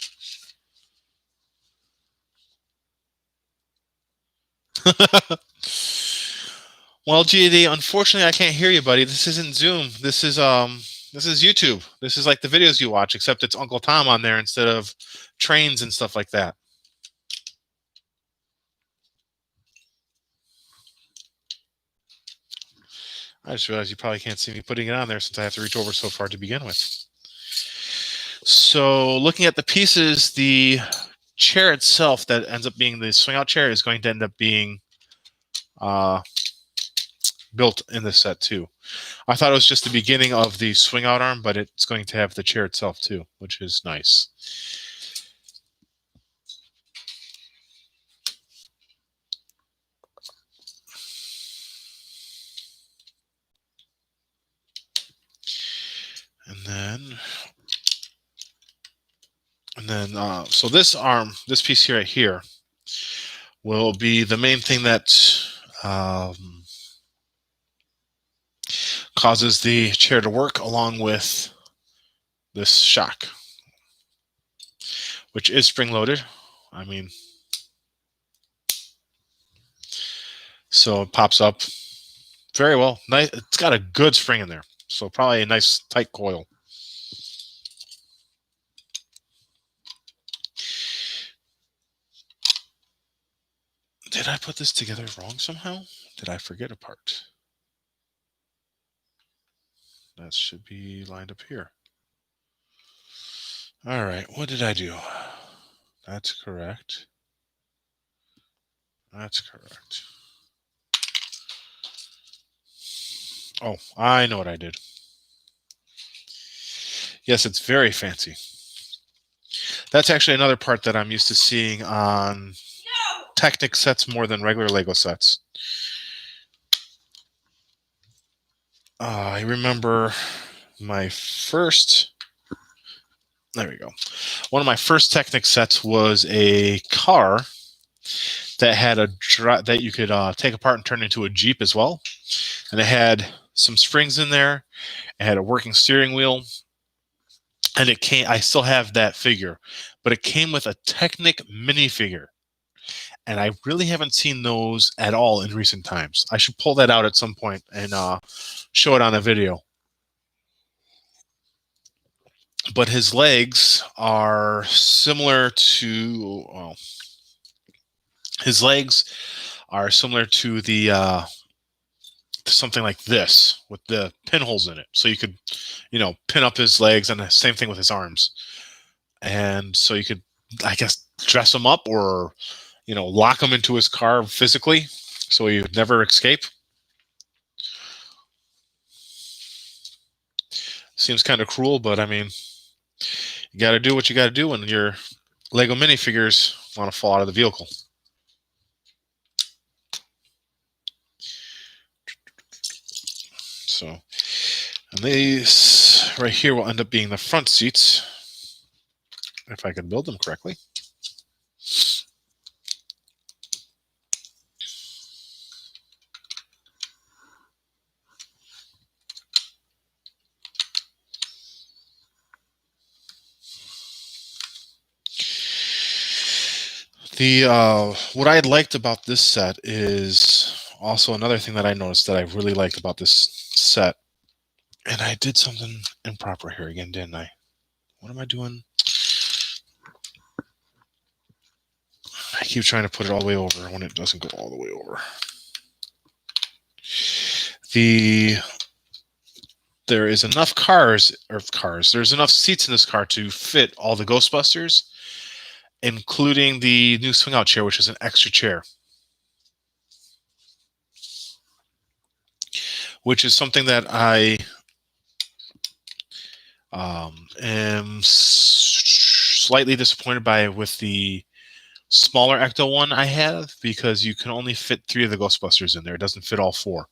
Well, GD, unfortunately, I can't hear you, buddy. This isn't Zoom. This is YouTube. This is like the videos you watch, except it's Uncle Tom on there instead of trains and stuff like that. I just realized you probably can't see me putting it on there since I have to reach over so far to begin with. So looking at the pieces, the chair itself that ends up being the swing out chair is going to end up being built in this set too. I thought it was just the beginning of the swing out arm, but it's going to have the chair itself too, which is nice. And then, so this arm, this piece right here, will be the main thing that causes the chair to work, along with this shock, which is spring-loaded. I mean, so it pops up very well. Nice. It's got a good spring in there, so probably a nice tight coil. Did I put this together wrong somehow? Did I forget a part? That should be lined up here. All right, what did I do? That's correct. That's correct. Oh, I know what I did. Yes, it's very fancy. That's actually another part that I'm used to seeing on Technic sets more than regular Lego sets. I remember my first... There we go. One of my first Technic sets was a car that had that you could take apart and turn into a Jeep as well. And it had some springs in there. It had a working steering wheel. And it came, I still have that figure, but it came with a Technic minifigure. And I really haven't seen those at all in recent times. I should pull that out at some point and show it on a video. But his legs are similar to, well, his legs are similar to the something like this with the pinholes in it. So you could, pin up his legs, and the same thing with his arms. And so you could, I guess, dress him up or, lock him into his car physically so he would never escape. Seems kind of cruel, but I mean, you got to do what you got to do when your Lego minifigures want to fall out of the vehicle. So, and these right here will end up being the front seats, if I can build them correctly. The what I liked about this set is also another thing that I noticed that I really liked about this set, and I did something improper here again, didn't I? What am I doing? I keep trying to put it all the way over when it doesn't go all the way over. There is enough there's enough seats in this car to fit all the Ghostbusters, including the new swing out chair, which is an extra chair. Which is something that I am slightly disappointed by with the smaller Ecto-1 I have, because you can only fit 3 of the Ghostbusters in there. It doesn't fit all 4.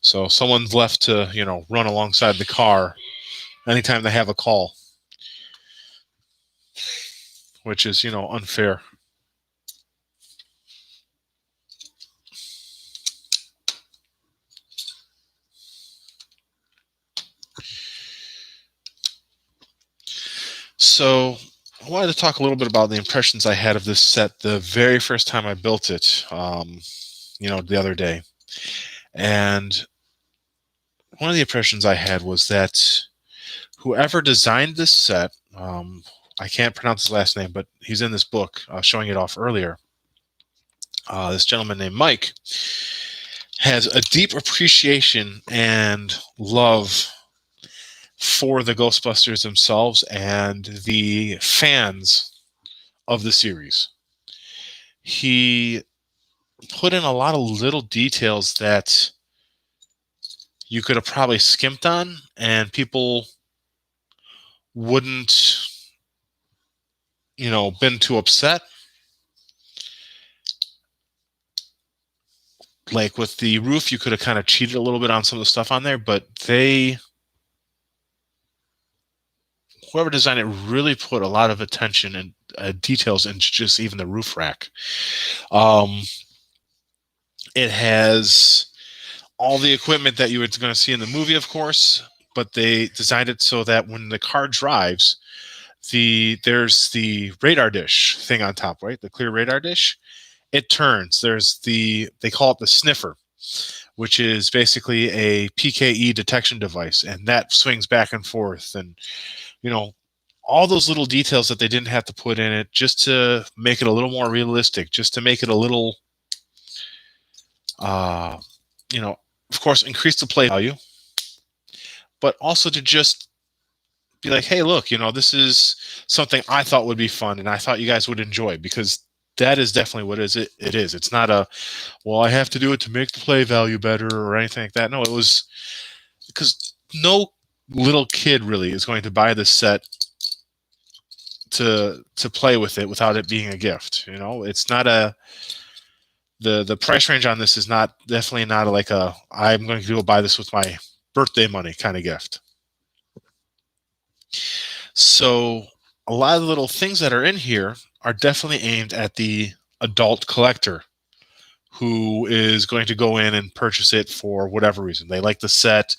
So someone's left to, run alongside the car anytime they have a call, which is, unfair. So I wanted to talk a little bit about the impressions I had of this set the very first time I built it, the other day. And one of the impressions I had was that whoever designed this set, I can't pronounce his last name, but he's in this book showing it off earlier. This gentleman named Mike has a deep appreciation and love for the Ghostbusters themselves and the fans of the series. He put in a lot of little details that you could have probably skimped on, and people wouldn't, been too upset. Like with the roof, you could have kind of cheated a little bit on some of the stuff on there, but whoever designed it really put a lot of attention and details into just even the roof rack. It has all the equipment that you were going to see in the movie, of course, but they designed it so that when the car drives, there's the radar dish thing on top, right? The clear radar dish. It turns. They call it the sniffer, which is basically a PKE detection device, and that swings back and forth, and all those little details that they didn't have to put in it just to make it a little more realistic, just to make it a little, of course, increase the play value, but also to just be like, hey, look, this is something I thought would be fun and I thought you guys would enjoy, because that is definitely what it is. It's not I have to do it to make the play value better or anything like that. No, it was because no little kid really is going to buy this set to play with it without it being a gift. It's not the price range on this is definitely not like I'm going to go buy this with my birthday money kind of gift. So a lot of the little things that are in here are definitely aimed at the adult collector who is going to go in and purchase it for whatever reason. They like the set,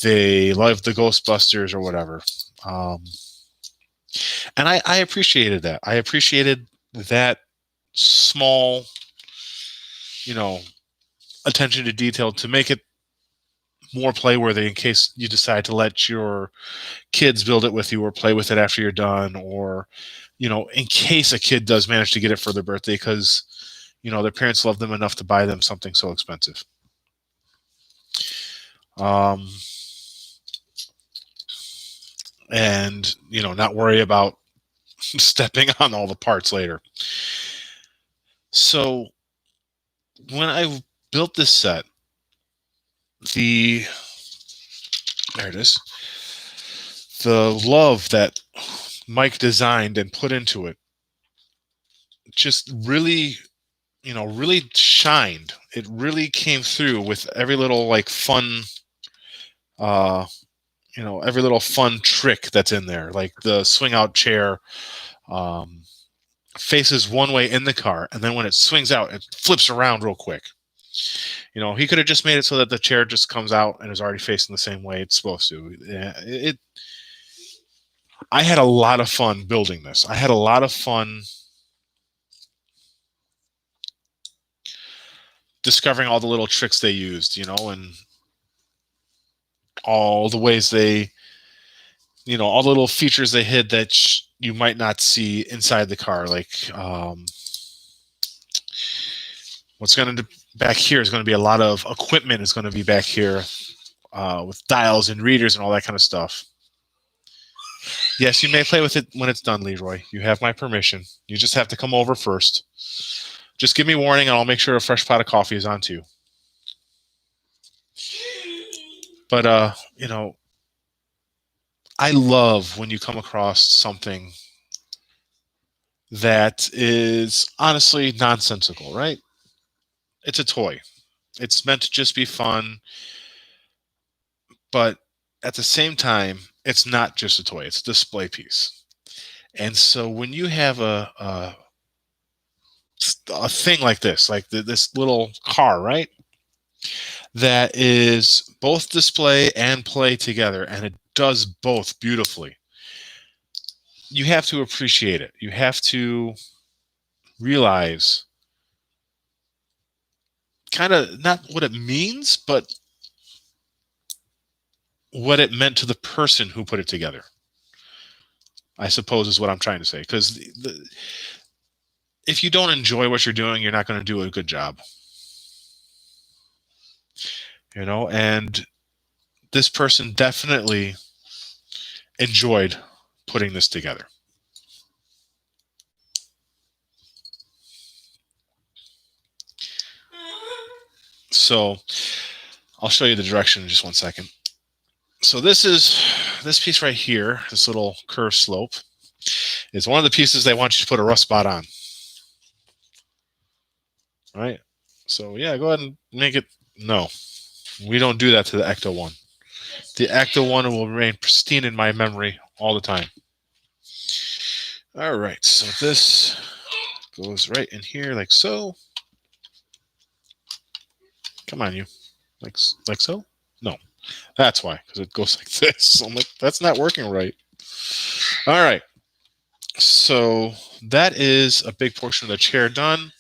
they love the Ghostbusters or whatever. And I appreciated that. I appreciated that small, attention to detail to make it more play worthy in case you decide to let your kids build it with you or play with it after you're done, or in case a kid does manage to get it for their birthday because their parents love them enough to buy them something so expensive. And not worry about stepping on all the parts later. So when I built this set, there it is. The love that Mike designed and put into it just really, really shined. It really came through with every little fun, every little fun trick that's in there. Like the swing out chair faces one way in the car, and then when it swings out, it flips around real quick. He could have just made it so that the chair just comes out and is already facing the same way it's supposed to. I had a lot of fun building this. I had a lot of fun discovering all the little tricks they used, and all the ways they, all the little features they hid that you might not see inside the car. Like, what's going to back here is going to be a lot of equipment is going to be back here with dials and readers and all that kind of stuff. Yes, you may play with it when it's done, Leroy. You have my permission. You just have to come over first. Just give me warning, and I'll make sure a fresh pot of coffee is on too. But I love when you come across something that is honestly nonsensical, right? It's a toy. It's meant to just be fun, but at the same time, it's not just a toy. It's a display piece. And so when you have a thing like this, like this little car, right? That is both display and play together, and it does both beautifully. You have to appreciate it. You have to realize kind of not what it means, but what it meant to the person who put it together, I suppose is what I'm trying to say. Because if you don't enjoy what you're doing, you're not going to do a good job. And this person definitely enjoyed putting this together. So I'll show you the direction in just one second. So this piece right here, this little curved slope, is one of the pieces they want you to put a rust spot on. All right. So yeah, go ahead and make it. No, we don't do that to the Ecto-1. The Ecto-1 will remain pristine in my memory all the time. All right. So this goes right in here like so. Come on, you. Like so? No. That's why, because it goes like this. I'm like, that's not working right. All right. So that is a big portion of the chair done.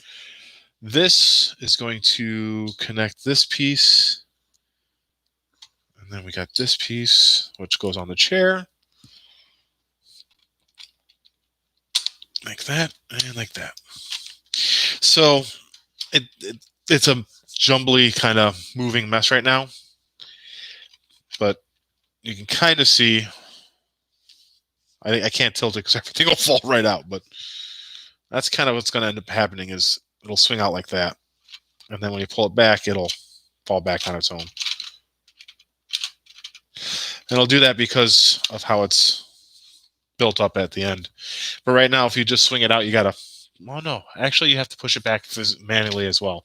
This is going to connect this piece. And then we got this piece, which goes on the chair. Like that, and like that. So it's a jumbly kind of moving mess right now. But you can kind of see, I can't tilt it because everything will fall right out, but that's kind of what's going to end up happening is it'll swing out like that. And then when you pull it back, it'll fall back on its own. And it'll do that because of how it's built up at the end. But right now, if you just swing it out, you got to, well, no, actually you have to push it back manually as well.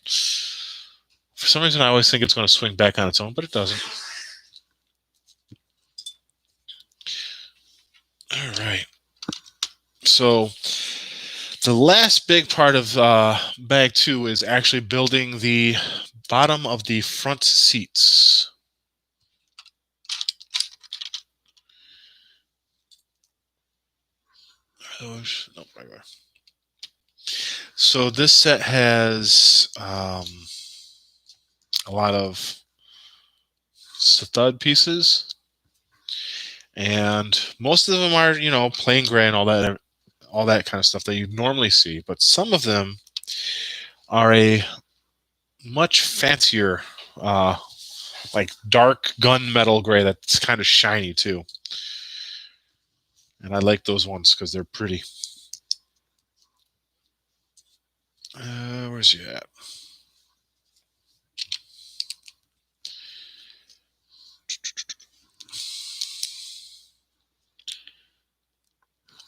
For some reason, I always think it's going to swing back on its own, but it doesn't. All right. So the last big part of bag 2 is actually building the bottom of the front seats. Nope, right there. So this set has a lot of stud pieces, and most of them are, plain gray and all that kind of stuff that you normally see. But some of them are a much fancier, like dark gunmetal gray that's kind of shiny too. And I like those ones because they're pretty. Where's he at?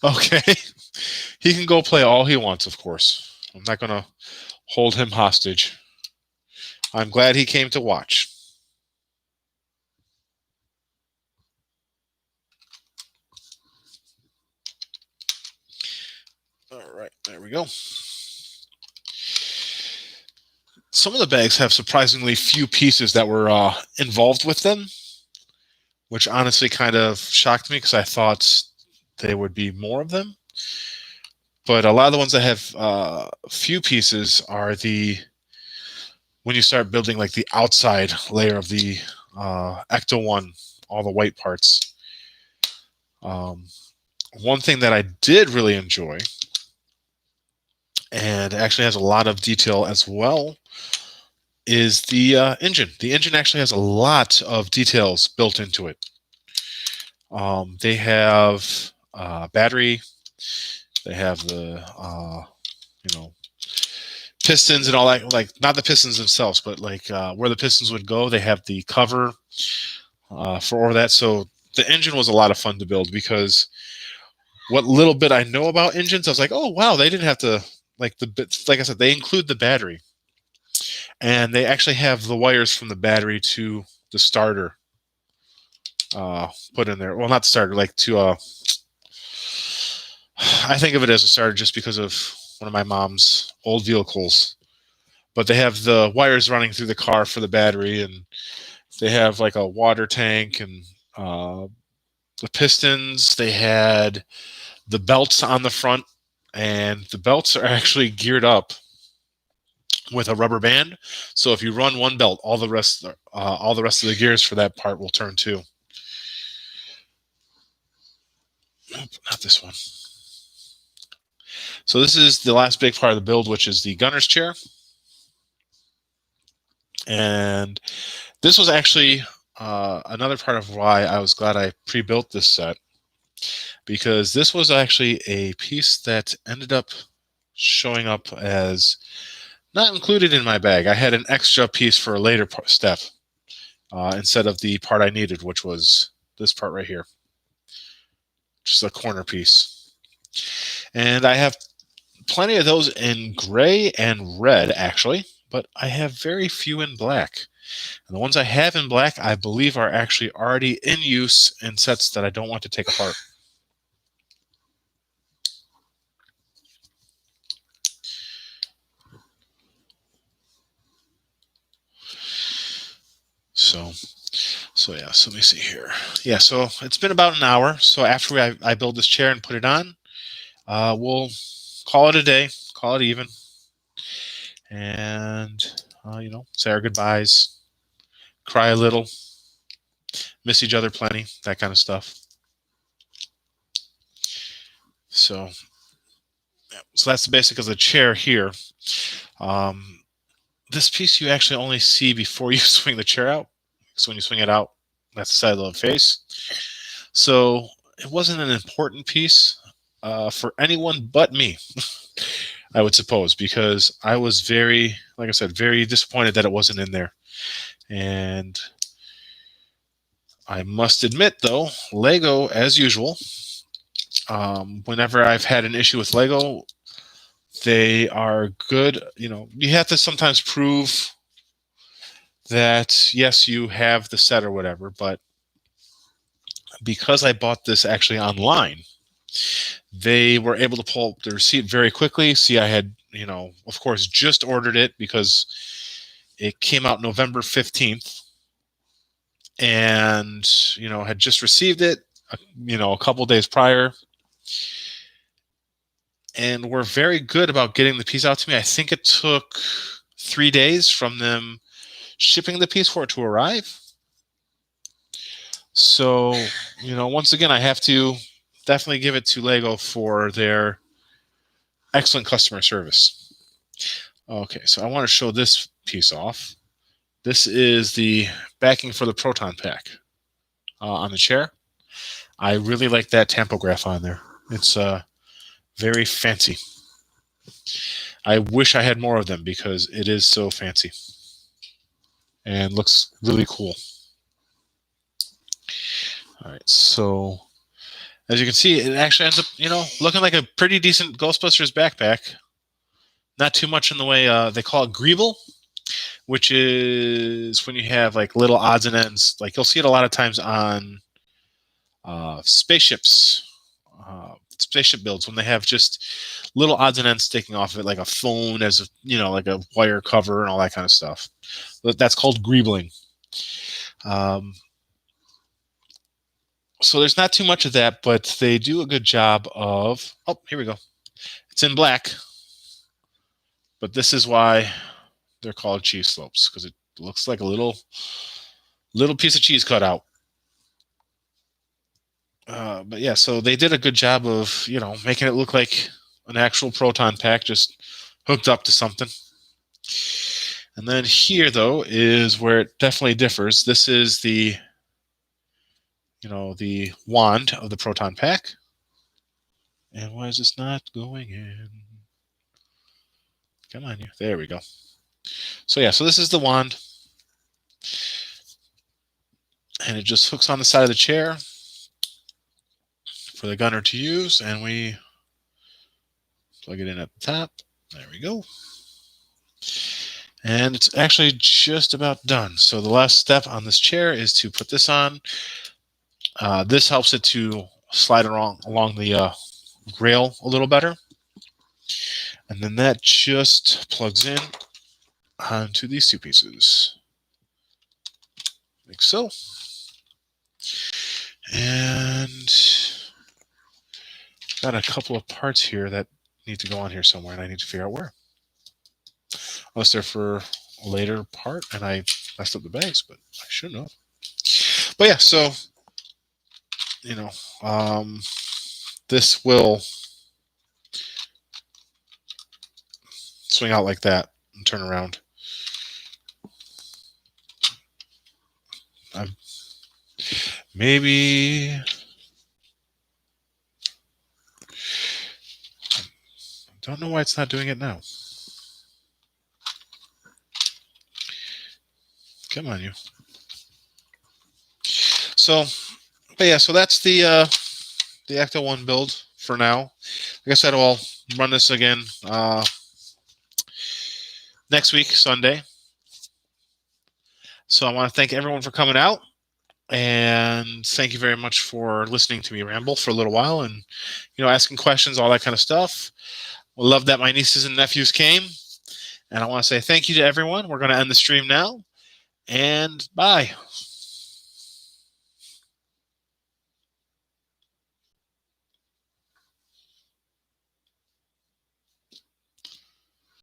Okay. He can go play all he wants, of course. I'm not going to hold him hostage. I'm glad he came to watch. All right, there we go. Some of the bags have surprisingly few pieces that were involved with them, which honestly kind of shocked me because I thought there would be more of them. But a lot of the ones that have few pieces are the when you start building like the outside layer of the Ecto-1, all the white parts. One thing that I did really enjoy, and actually has a lot of detail as well, is the engine. The engine actually has a lot of details built into it. They have battery. They have the pistons and all that. Like not the pistons themselves, but like where the pistons would go. They have the cover for all that. So the engine was a lot of fun to build because what little bit I know about engines, I was like, oh wow, they didn't have to like I said, they include the battery, and they actually have the wires from the battery to the starter put in there. Well, not the starter, like to I think of it as a starter just because of one of my mom's old vehicles. But they have the wires running through the car for the battery, and they have like a water tank and the pistons. They had the belts on the front, and the belts are actually geared up with a rubber band. So if you run one belt, all the rest of the gears for that part will turn too. Nope, not this one. So this is the last big part of the build, which is the gunner's chair. And this was actually another part of why I was glad I pre-built this set, because this was actually a piece that ended up showing up as not included in my bag. I had an extra piece for a later step instead of the part I needed, which was this part right here. Just a corner piece. And I have plenty of those in gray and red, actually, but I have very few in black. And the ones I have in black, I believe, are actually already in use in sets that I don't want to take apart. So yeah, so let me see here. Yeah, so it's been about an hour. So after I build this chair and put it on, we'll call it a day, call it even, and say our goodbyes, cry a little, miss each other plenty, that kind of stuff. So that's the basic of the chair here. This piece you actually only see before you swing the chair out. So when you swing it out, that's the side of the face. So it wasn't an important piece for anyone but me, I would suppose, because I was very, like I said, very disappointed that it wasn't in there. And I must admit, though, Lego, as usual, whenever I've had an issue with Lego, they are good. You have to sometimes prove that, yes, you have the set or whatever, but because I bought this actually online, they were able to pull up the receipt very quickly. See, I had, of course, just ordered it because it came out November 15th and, had just received it, a couple days prior. And were very good about getting the piece out to me. I think it took 3 days from them shipping the piece for it to arrive. So, once again, I have to definitely give it to Lego for their excellent customer service. Okay, so I want to show this piece off. This is the backing for the proton pack on the chair. I really like that tampograph on there. It's very fancy. I wish I had more of them because it is so fancy and looks really cool. All right, so as you can see, it actually ends up, looking like a pretty decent Ghostbusters backpack. Not too much in the way they call it greeble, which is when you have like little odds and ends. Like you'll see it a lot of times on spaceships, spaceship builds, when they have just little odds and ends sticking off of it, like a phone as a, like a wire cover and all that kind of stuff. That's called greebling. So there's not too much of that, but they do a good job of, oh, here we go. It's in black, but this is why they're called cheese slopes because it looks like a little piece of cheese cut out. But yeah, so they did a good job of, making it look like an actual proton pack just hooked up to something. And then here, though, is where it definitely differs. This is the, the wand of the proton pack. And why is this not going in? Come on, you. There we go. So yeah, so this is the wand. And it just hooks on the side of the chair for the gunner to use. And we plug it in at the top. There we go. And it's actually just about done. So the last step on this chair is to put this on. This helps it to slide along the rail a little better. And then that just plugs in onto these two pieces. Like so. And got a couple of parts here that need to go on here somewhere, and I need to figure out where. Unless they're for a later part, and I messed up the bags, but I shouldn't have. But yeah, so, this will swing out like that and turn around. Maybe I don't know why it's not doing it now. Come on, you. So, but yeah, so that's the Ecto-1 build for now. Like I said, I'll run this again next week, Sunday. So I want to thank everyone for coming out. And thank you very much for listening to me ramble for a little while and, asking questions, all that kind of stuff. I love that my nieces and nephews came. And I want to say thank you to everyone. We're going to end the stream now. And bye.